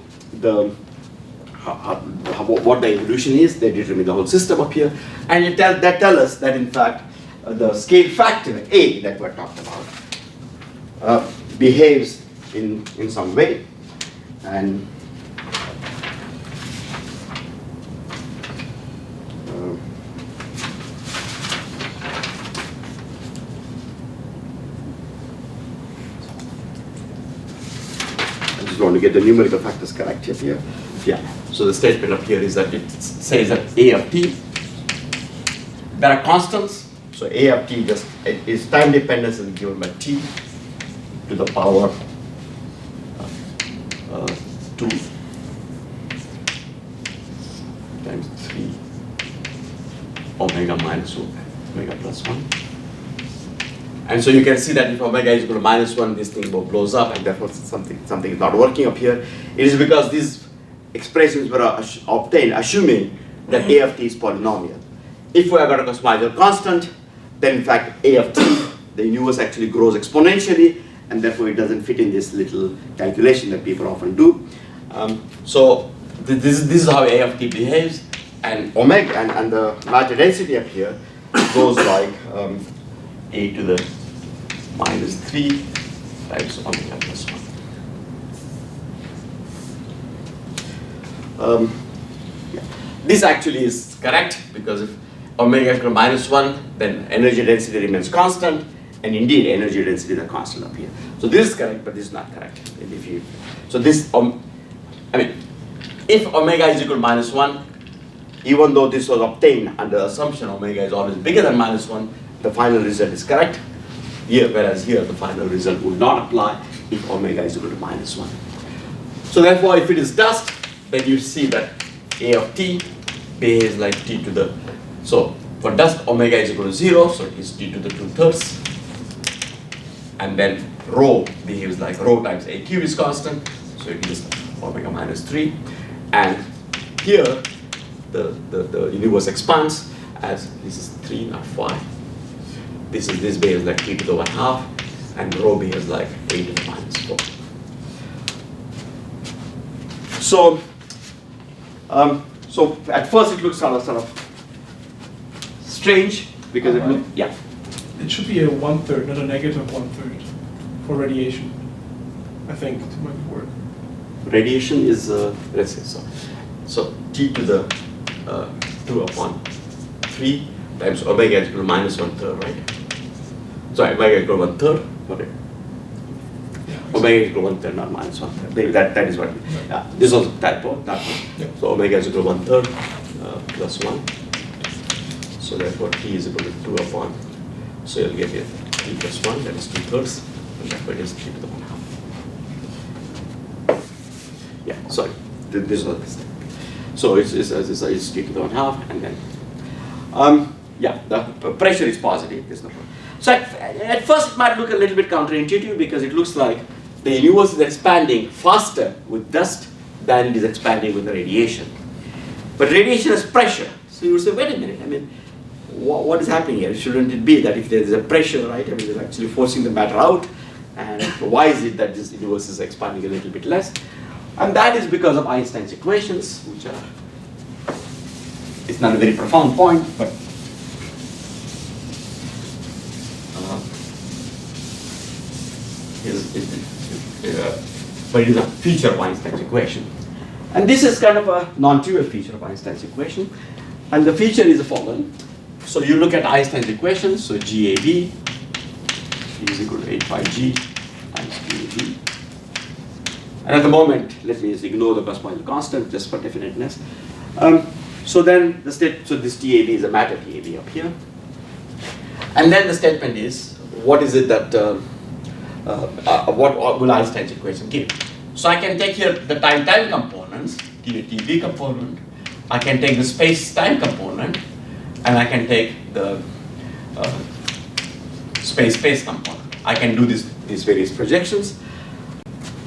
what the evolution is. They determine the whole system up here, and that tell us that in fact the scale factor A that we're talking about behaves in some way, and I just want to get the numerical factors correct here. Yeah. So the statement up here is that it says that A of t, there are constants. So A of t just is time dependence is given by t to the power 2 times 3 omega minus omega plus 1. And so you can see that if omega is equal to minus 1, this thing blows up, and therefore something is not working up here. It is because these expressions were obtained assuming that A of t is polynomial. If we have got a cosmological constant, then in fact A of t, the universe actually grows exponentially, and therefore it doesn't fit in this little calculation that people often do. So this is how A of t behaves, and omega and the larger density up here goes like a to the minus 3 times omega plus 1. Yeah. This actually is correct, because if omega is equal to minus 1, then energy density remains constant, and indeed energy density is a constant up here. So this is correct, but this is not correct. And if you, so this, if omega is equal to minus 1, even though this was obtained under assumption omega is always bigger than minus 1, the final result is correct. Here, whereas here the final result would not apply if omega is equal to minus 1. So therefore, if it is dust, then you see that A of t behaves like t to the, so for dust omega is equal to 0, so it is t to the 2/3. And then rho behaves like rho times a cube is constant, so it is omega minus 3. And here the universe expands as this is 3, not 5. This behaves like t to the 1/2, and rho behaves like a to the minus 4. So, so at first it looks sort of strange because it looks, yeah. It should be a 1/3, not a negative 1/3 for radiation, I think, to make it work. Radiation is, let's say so. So t to the 2/3 times omega is equal to minus 1/3, right? Sorry, omega is equal to 1/3, whatever. Omega is equal to 1/3, not minus 1/3. That is what. Yeah, this was typo, that one. Yeah. So omega is equal to 1/3 plus 1. So therefore t is equal to 2/. So you'll get here t plus 1, that is 2/3, and therefore it is t to the 1/2. Yeah, sorry, this was this. So it's t to the 1/2, and then yeah, the pressure is positive. There's no problem. So at first it might look a little bit counterintuitive, because it looks like the universe is expanding faster with dust than it is expanding with the radiation. But radiation has pressure, so you would say, wait a minute, I mean, what is happening here? Shouldn't it be that if there is a pressure, right, I mean, it's actually forcing the matter out, and why is it that this universe is expanding a little bit less? And that is because of Einstein's equations, which are, it's not a very profound point, but but it is a feature of Einstein's equation. And this is kind of a non-trivial feature of Einstein's equation. And the feature is the following. So you look at Einstein's equation, so GAB is equal to 8 pi g times GAB. And at the moment, let me just ignore the cosmological constant just for definiteness. So then the so this TAB is a matter TAB up here. And then the statement is, what is it that, what will Einstein's equation give? So I can take here the time components, TB component, I can take the space-time component, and I can take the space component. I can do these various projections.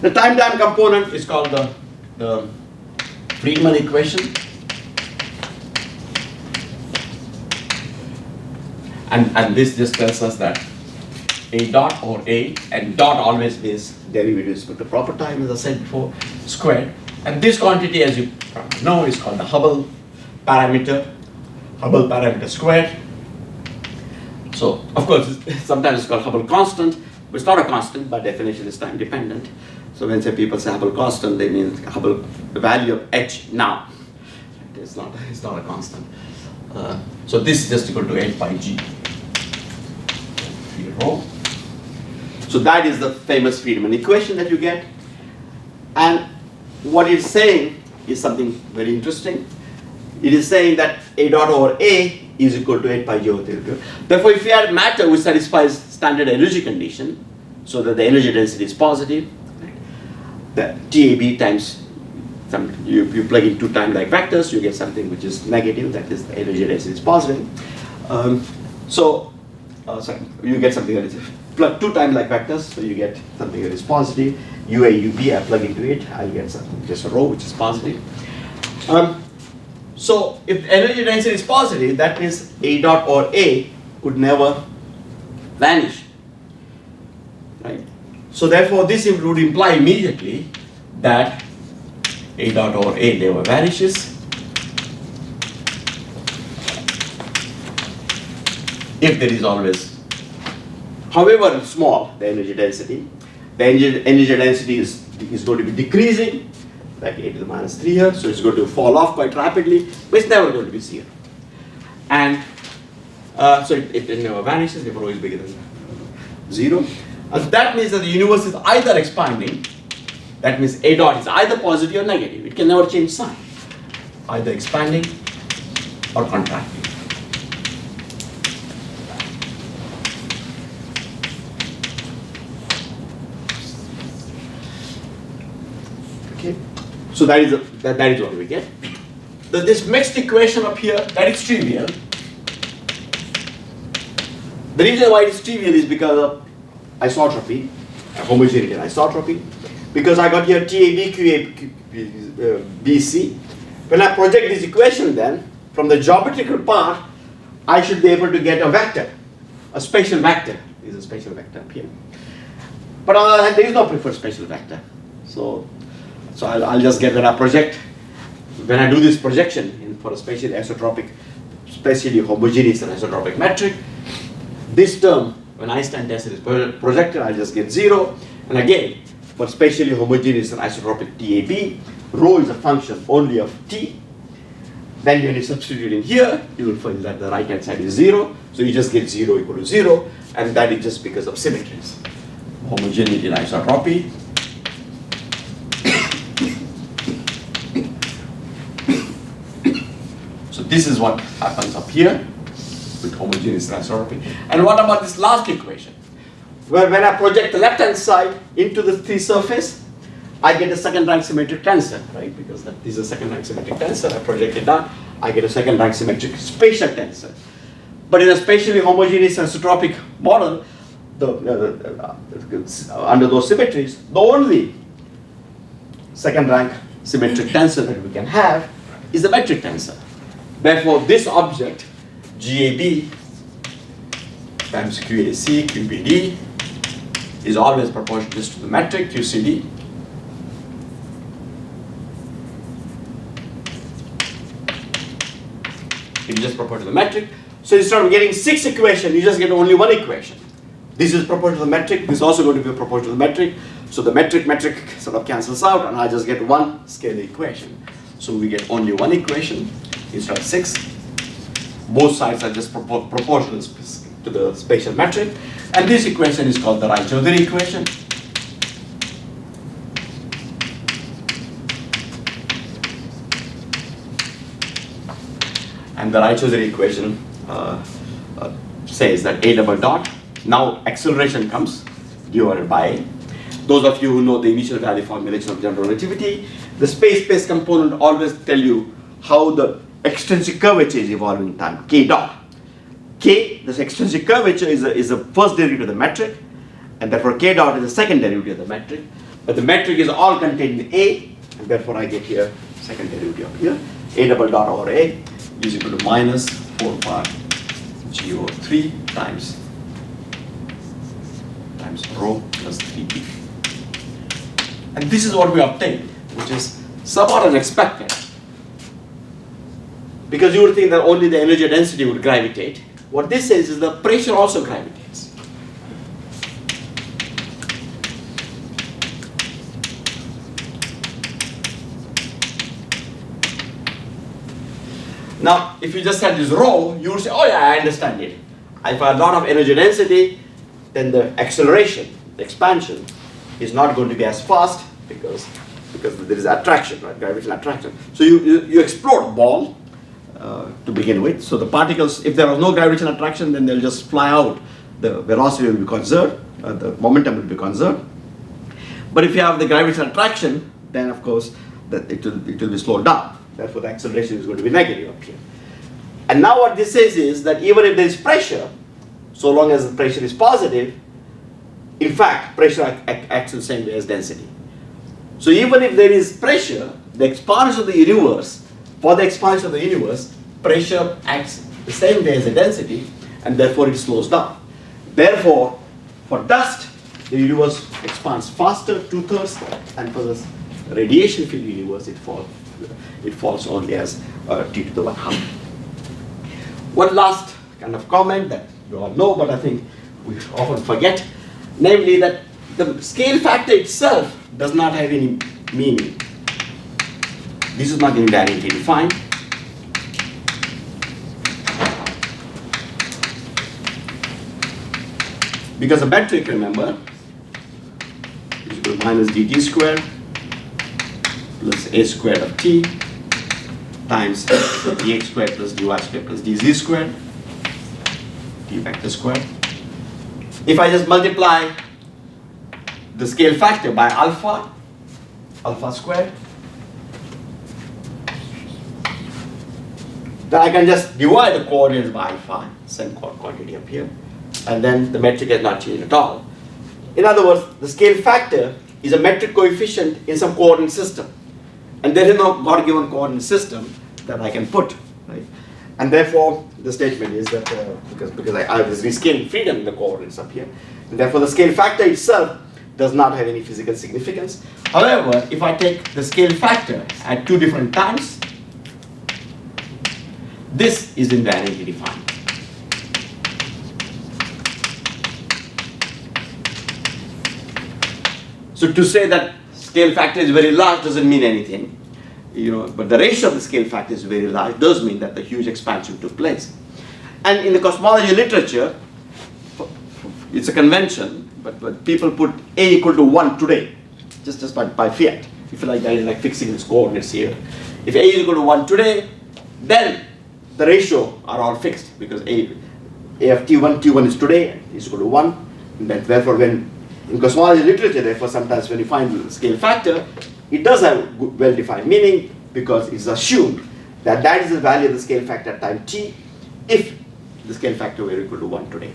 The time component is called the Friedmann equation. And this just tells us that A dot or A, and dot always means derivatives with the proper time, as I said before, squared. And this quantity, as you probably know, is called the Hubble parameter squared. So, of course, sometimes it's called Hubble constant, but it's not a constant, by definition it's time dependent. So when say people say Hubble constant, they mean Hubble, the value of h now. It's not a constant. So this is just equal to 8 pi g. Rho. So that is the famous Friedmann equation that you get. And what it's saying is something very interesting. It is saying that A dot over A is equal to 8 pi g over 3. Therefore, if you had matter which satisfies standard energy condition, so that the energy density is positive, right, the TAB times you plug in two time-like vectors, you get something which is negative, that is the energy density is positive. Sorry, you get something that is plug two time-like vectors, so you get something that is positive. UA, UB, I plug into it, I'll get something, just a rho which is positive. So if energy density is positive, that means A dot or A could never vanish, right? So therefore this would imply immediately that A dot or A never vanishes. If there is always, however small the energy density is going to be decreasing, like a to the minus 3 here, so it's going to fall off quite rapidly, but it's never going to be 0. And so it never vanishes if rho is bigger than 0. And that means that the universe is either expanding, that means A dot is either positive or negative, it can never change sign, either expanding or contracting. Okay, so that is what we get. This mixed equation up here, that is trivial. The reason why it is trivial is because of isotropy, homogeneity and isotropy. Because I got here TAB, QA, BC. When I project this equation then, from the geometrical part, I should be able to get a vector, a spatial vector. This is a spatial vector up here. But on the other hand, there is no preferred spatial vector. So I'll just get when I do this projection for a spatially isotropic, spatially homogeneous and isotropic metric, this term, when Einstein tensor is projected, I'll just get 0. And again, for spatially homogeneous and isotropic TAB, rho is a function only of T. Then when you substitute in here, you will find that the right hand side is 0. So you just get 0 equal to 0. And that is just because of symmetries. Homogeneity and isotropy. So this is what happens up here with homogeneous and isotropy. And what about this last equation? Well, when I project the left-hand side into the T surface, I get a second-rank symmetric tensor, right? Because this is a second-rank symmetric tensor. I project it down, I get a second-rank symmetric spatial tensor. But in a spatially homogeneous isotropic model, under those symmetries, the only second-rank symmetric tensor that we can have is the metric tensor. Therefore, this object, GAB times QAC, QBD, is always proportional just to the metric QCD. It is just proportional to the metric. So instead of getting 6 equations, you just get only 1 equation. This is proportional to the metric. This is also going to be proportional to the metric. So the metric sort of cancels out, and I just get 1 scalar equation. So we get only 1 equation instead of 6. Both sides are just proportional to the spatial metric. And this equation is called the Raychaudhuri equation. And the Raychaudhuri equation says that A double dot, now acceleration comes divided by A. Those of you who know the initial value formulation of general relativity, the space-space component always tell you how the extrinsic curvature is evolving in time, K dot. K, this extrinsic curvature is the first derivative of the metric, and therefore K dot is the second derivative of the metric. But the metric is all contained in A, and therefore I get here second derivative up here. A double dot over A is equal to minus 4 pi G over 3 times rho plus 3p. And this is what we obtained, which is somewhat unexpected. Because you would think that only the energy density would gravitate. What this says is the pressure also gravitates. Now, if you just had this rho, you would say, oh yeah, I understand it. If I have a lot of energy density, then the acceleration, the expansion, is not going to be as fast because there is attraction, right? Gravitational attraction. So you explode a ball to begin with. So the particles, if there was no gravitational attraction, then they'll just fly out. The velocity will be conserved, the momentum will be conserved. But if you have the gravitational attraction, then of course that it will be slowed down. Therefore, the acceleration is going to be negative up here. And now what this says is that even if there is pressure, so long as the pressure is positive, in fact, pressure acts the same way as density. So even if there is pressure, the expansion of the universe, for the expansion of the universe, pressure acts the same way as the density, and therefore it slows down. Therefore, for dust, the universe expands faster, 2/3, and for the radiation-filled universe, it falls only as t to the 1/2. One last kind of comment that you all know, but I think we often forget, namely that the scale factor itself does not have any meaning. This is not invariantly defined. Because the metric, remember, is equal to minus dt squared plus a squared of t times dx squared plus dy squared plus dz squared, t vector squared. If I just multiply the scale factor by alpha squared, then I can just divide the coordinates by alpha, same quantity up here, and then the metric has not changed at all. In other words, the scale factor is a metric coefficient in some coordinate system, and there is no God-given coordinate system that I can put, right? And therefore, the statement is that because I have this rescaling freedom in the coordinates up here, and therefore the scale factor itself does not have any physical significance. However, if I take the scale factor at 2 different times, this is invariantly defined. So to say that scale factor is very large doesn't mean anything, but the ratio of the scale factor is very large does mean that the huge expansion took place. And in the cosmology literature, it's a convention, but people put a equal to 1 today, just by fiat. If you like, that is like fixing its coordinates here. If a is equal to 1 today, then the ratio are all fixed, because a of t1 is today, is equal to 1, and then therefore when in cosmology literature, therefore sometimes when you find the scale factor, it does have well-defined meaning, because it's assumed that that is the value of the scale factor at time t if the scale factor were equal to 1 today.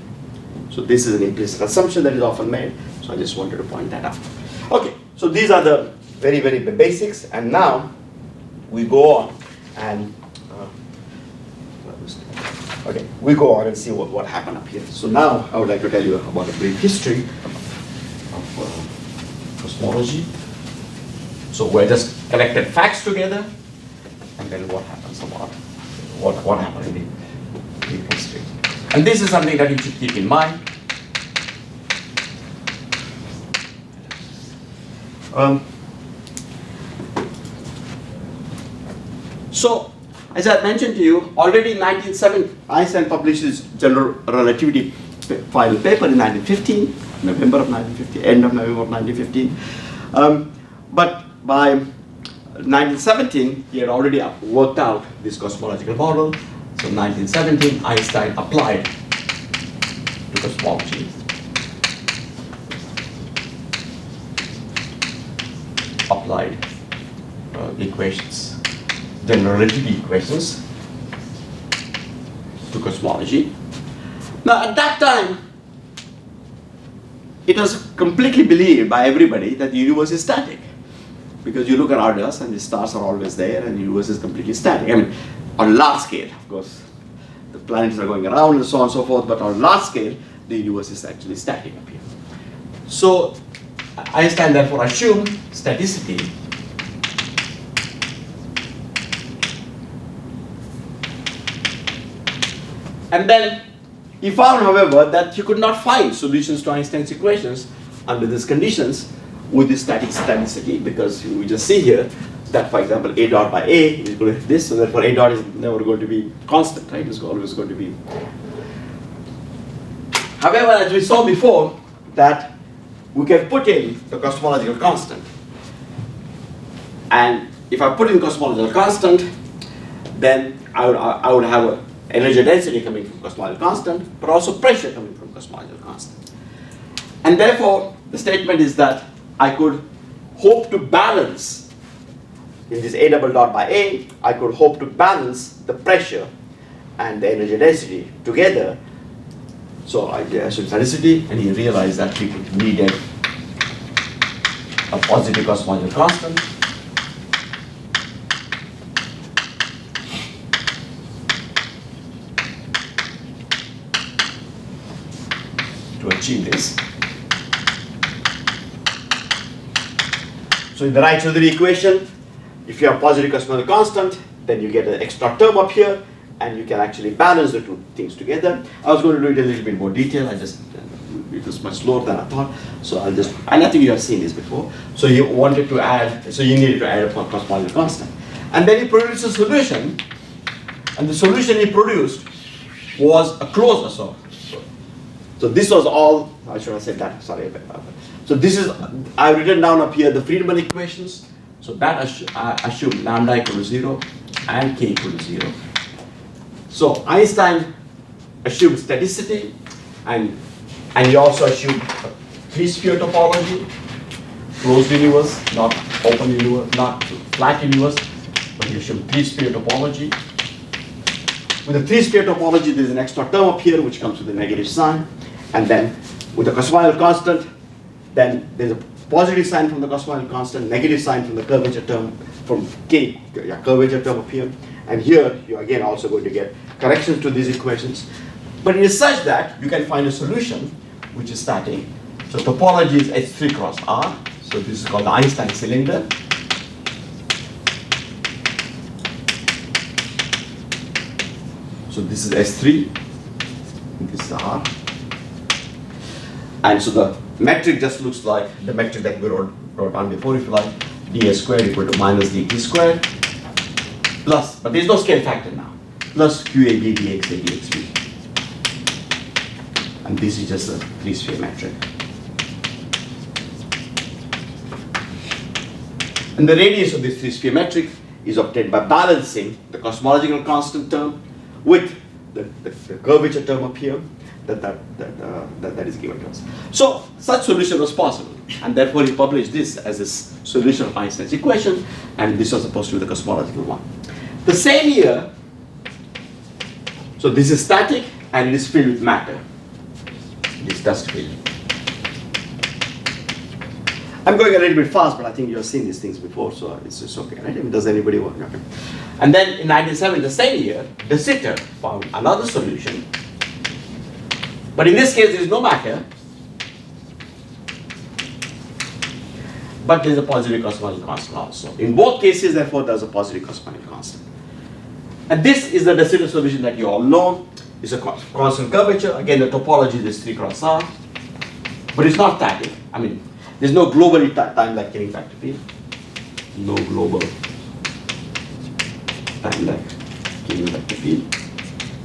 So this is an implicit assumption that is often made, so I just wanted to point that out. Okay, so these are the very, very basics, and now we go on and and see what happened up here. So now I would like to tell you about a brief history of cosmology. So we're just collected facts together, and then what happens about what happened in history. And this is something that you should keep in mind. So, as I mentioned to you, already in 1970, Einstein published his general relativity final paper in 1915, November of 1915, end of November of 1915. But by 1917, he had already worked out this cosmological model. So in 1917, Einstein applied to cosmology. Applied equations, general relativity equations to cosmology. Now at that time, it was completely believed by everybody that the universe is static. Because you look around us and the stars are always there and the universe is completely static. I mean, on a large scale, of course, the planets are going around and so on and so forth, but on a large scale, the universe is actually static up here. So Einstein therefore assumed staticity and then he found, however, that he could not find solutions to Einstein's equations under these conditions with this staticity, because we just see here that, for example, a dot by a is equal to this, so therefore a dot is never going to be constant, right? It's always going to be. However, as we saw before, that we can put in the cosmological constant. And if I put in cosmological constant, then I would have an energy density coming from cosmological constant, but also pressure coming from cosmological constant. And therefore, the statement is that I could hope to balance in this A double dot by A, I could hope to balance the pressure and the energy density together. So I assumed staticity, and he realized that he needed a positive cosmological constant to achieve this. So in the Raychaudhuri equation, if you have positive cosmological constant, then you get an extra term up here, and you can actually balance the two things together. I was going to do it in a little bit more detail. It was much slower than I thought. So and I think you have seen this before. So you wanted to add, so you needed to add a cosmological constant. And then he produced a solution, and the solution he produced was a closed, so this was all, I should have said that, sorry about that. So this is, I've written down up here the Friedmann equations. So that assume lambda equal to 0 and k equal to 0. So Einstein assumed staticity, and he also assumed a three-sphere topology, closed universe, not open universe, not flat universe, but he assumed three-sphere topology. With the three-sphere topology, there's an extra term up here which comes with a negative sign, and then with the cosmological constant, then there's a positive sign from the cosmological constant, negative sign from the curvature term, from k, curvature term up here. And here, you're again also going to get corrections to these equations. But it is such that you can find a solution which is static. So topology is H3 cross R. So this is called the Einstein cylinder. So this is S3, and this is R. And so the metric just looks like the metric that we wrote down before, if you like, ds squared equal to minus dt squared, plus, but there's no scale factor now, plus QAB dxa dxb. And this is just a three-sphere metric. And the radius of this three-sphere metric is obtained by balancing the cosmological constant term with the curvature term up here that is given to us. So such solution was possible, and therefore he published this as his solution of Einstein's equation, and this was supposed to be the cosmological one. The same year, so this is static and it is filled with matter. This dust field. I'm going a little bit fast, but I think you have seen these things before, so it's okay, right? I mean, does anybody work? Okay. And then in 1970, the same year, De Sitter found another solution. But in this case, there is no matter, but there is a positive cosmological constant also. In both cases, therefore, there is a positive cosmological constant. And this is the De Sitter solution that you all know. It's a constant curvature. Again, the topology is 3 cross R, but it's not static. I mean, there's no globally time-like Killing factor field. No global time-like Killing factor field.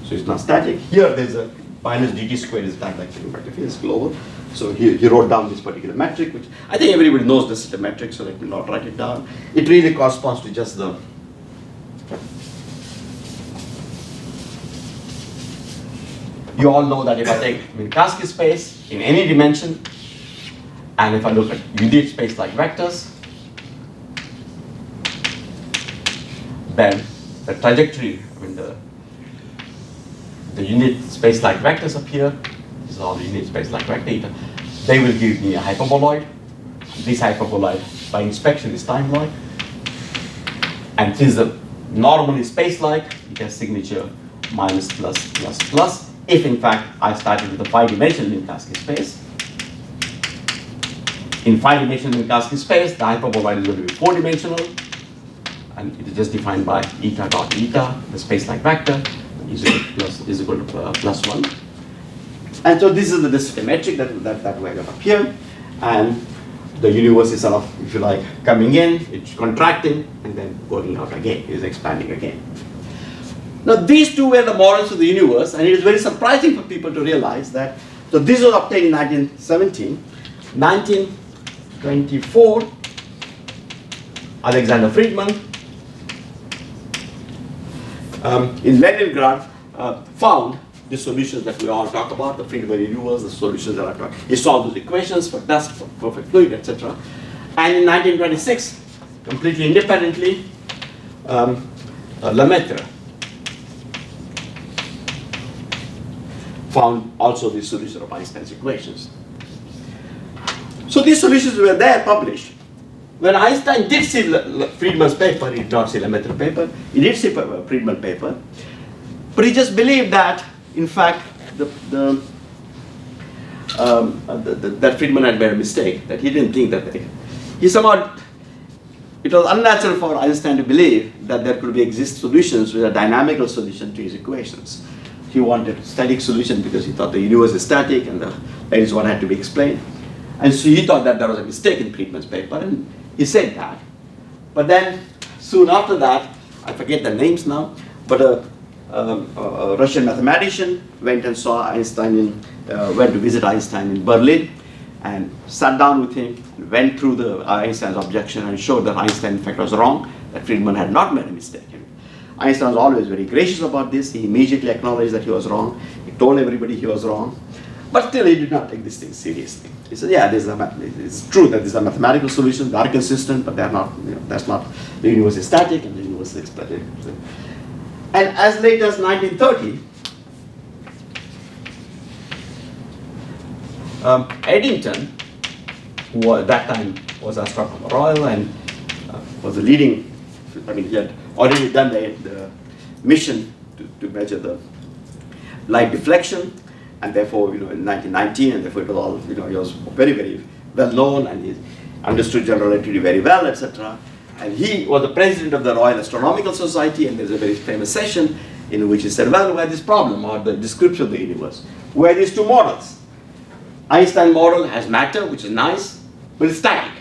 So it's not static. Here, there's a minus dt squared is time-like Killing factor field. It's global. So he wrote down this particular metric, which I think everybody knows this is the metric, so let me not write it down. It really corresponds to just the you all know that if I take Minkowski space in any dimension, and if I look at unit space like vectors, then the trajectory, I mean the unit space like vectors up here, this is all the unit space like vector, they will give me a hyperboloid. This hyperboloid by inspection is time-like. And since the normally space-like, it has signature minus plus plus plus. If in fact I started with a 5-dimensional Minkowski space. In 5-dimensional Minkowski space, the hyperboloid is going to be 4-dimensional, and it is just defined by eta dot eta, the space-like vector is equal to plus 1. And so this is the De Sitter metric that we got up here, and the universe is sort of, if you like, coming in, it's contracting, and then going out again, it is expanding again. Now these two were the models of the universe, and it is very surprising for people to realize that, so this was obtained in 1917. 1924, Alexander Friedmann in Leningrad found the solutions that we all talk about, the Friedmann universe, the solutions that I talk. He solved those equations for dust, for perfect fluid, etc. And in 1926, completely independently, Lemaitre found also the solution of Einstein's equations. So these solutions were there published. When Einstein did see Friedman's paper, he did not see Lemaitre paper, he did see Friedman paper, but he just believed that, in fact, that Friedman had made a mistake, that he didn't think that he somehow, it was unnatural for Einstein to believe that there could exist solutions with a dynamical solution to his equations. He wanted a static solution because he thought the universe is static and that is what had to be explained. And so he thought that there was a mistake in Friedman's paper, and he said that. But then, soon after that, I forget the names now, but a Russian mathematician went and saw Einstein went to visit Einstein in Berlin, and sat down with him, went through Einstein's objection and showed that Einstein in fact was wrong, that Friedman had not made a mistake. Einstein was always very gracious about this. He immediately acknowledged that he was wrong. He told everybody he was wrong. But still he did not take this thing seriously. He said, yeah, it's true that these are mathematical solutions, they are consistent, but they are not, that's not, the universe is static and the universe is explained. And as late as 1930, Eddington, who at that time was astronomer royal and was the leading, he had already done the mission to measure the light deflection, and therefore, in 1919, and therefore it was all, he was very, very well known, and he understood general relativity very well, etc. And he was the president of the Royal Astronomical Society, and there's a very famous session in which he said, well, we have this problem, or the description of the universe. We have these two models. Einstein model has matter, which is nice, but it's static.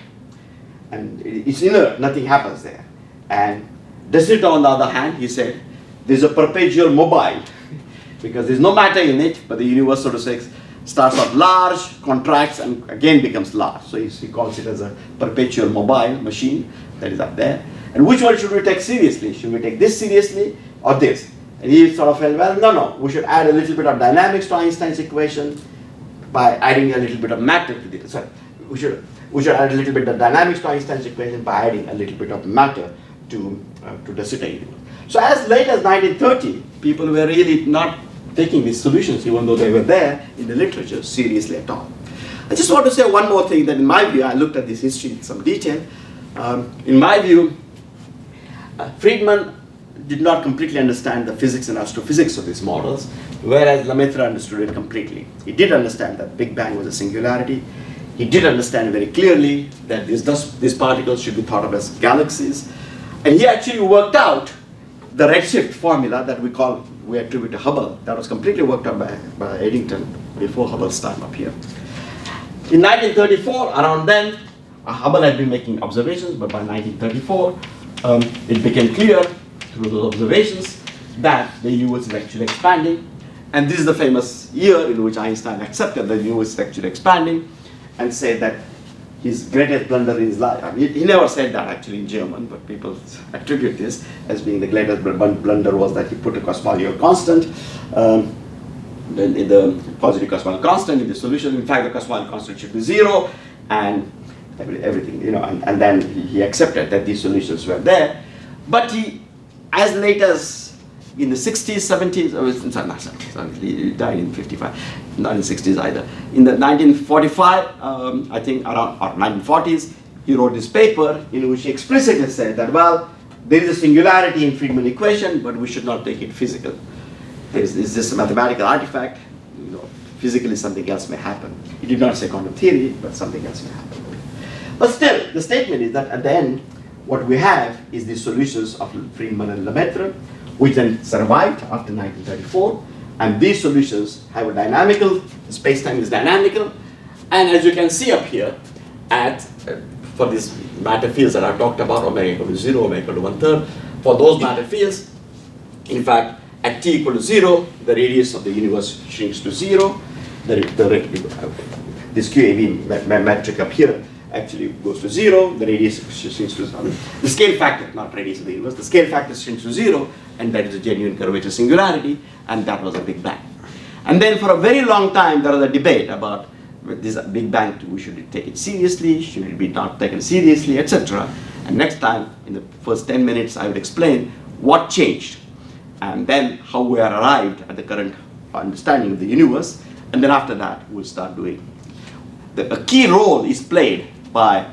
And it's inert, nothing happens there. And De Sitter, on the other hand, he said, there's a perpetual mobile, because there's no matter in it, but the universe, so to say, starts off large, contracts, and again becomes large. So he calls it as a perpetual mobile machine that is up there. And which one should we take seriously? Should we take this seriously or this? And he sort of felt, well, no, we should add a little bit of dynamics to Einstein's equation by adding a little bit of matter to this. Sorry, we should add a little bit of dynamics to Einstein's equation by adding a little bit of matter to De Sitter universe. So as late as 1930, people were really not taking these solutions, even though they were there in the literature, seriously at all. I just want to say one more thing, that in my view, I looked at this history in some detail. In my view, Friedman did not completely understand the physics and astrophysics of these models, whereas Lemaitre understood it completely. He did understand that Big Bang was a singularity. He did understand very clearly that these particles should be thought of as galaxies. And he actually worked out the redshift formula that we attribute to Hubble. That was completely worked out by Eddington before Hubble's time up here. In 1934, around then, Hubble had been making observations, but by 1934, it became clear through those observations that the universe is actually expanding. And this is the famous year in which Einstein accepted the universe is actually expanding and said that his greatest blunder in his life. I mean, he never said that actually in German, but people attribute this as being the greatest blunder was that he put a cosmological constant, in the positive cosmological constant in the solution. In fact, the cosmological constant should be 0, and everything, and then he accepted that these solutions were there. But he, as late as in the 60s, 70s, he died in 55, not in the 60s either. In the 1945, I think around, or 1940s, he wrote this paper in which he explicitly said that, well, there is a singularity in Friedman equation, but we should not take it physical. It's just a mathematical artifact, physically something else may happen. He did not say quantum theory, but something else may happen. But still, the statement is that at the end, what we have is the solutions of Friedman and Lemaitre, which then survived after 1934, and these solutions have a dynamical, space-time is dynamical, and as you can see up here, for these matter fields that I talked about, omega equal to 0, omega equal to 1/3, for those matter fields, in fact, at t equal to 0, the radius of the universe shrinks to 0, this QAV metric up here actually goes to 0, the radius shrinks to 0. The scale factor, not radius of the universe, the scale factor shrinks to 0, and that is a genuine curvature singularity, and that was a Big Bang. And then for a very long time, there was a debate about this Big Bang, should we take it seriously, should it be not taken seriously, etc. And next time, in the first 10 minutes, I will explain what changed, and then how we are arrived at the current understanding of the universe, and then after that, we'll start doing. A key role is played by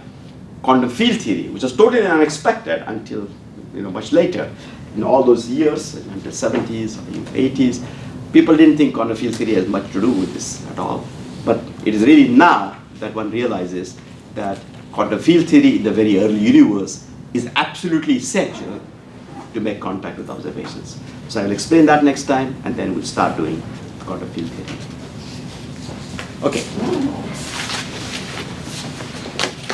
quantum field theory, which was totally unexpected until much later. In all those years, until 70s or even 80s, people didn't think quantum field theory has much to do with this at all. But it is really now that one realizes that quantum field theory in the very early universe is absolutely essential to make contact with observations. So I will explain that next time, and then we'll start doing quantum field theory. Okay.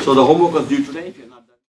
So the homework was due today. If you're not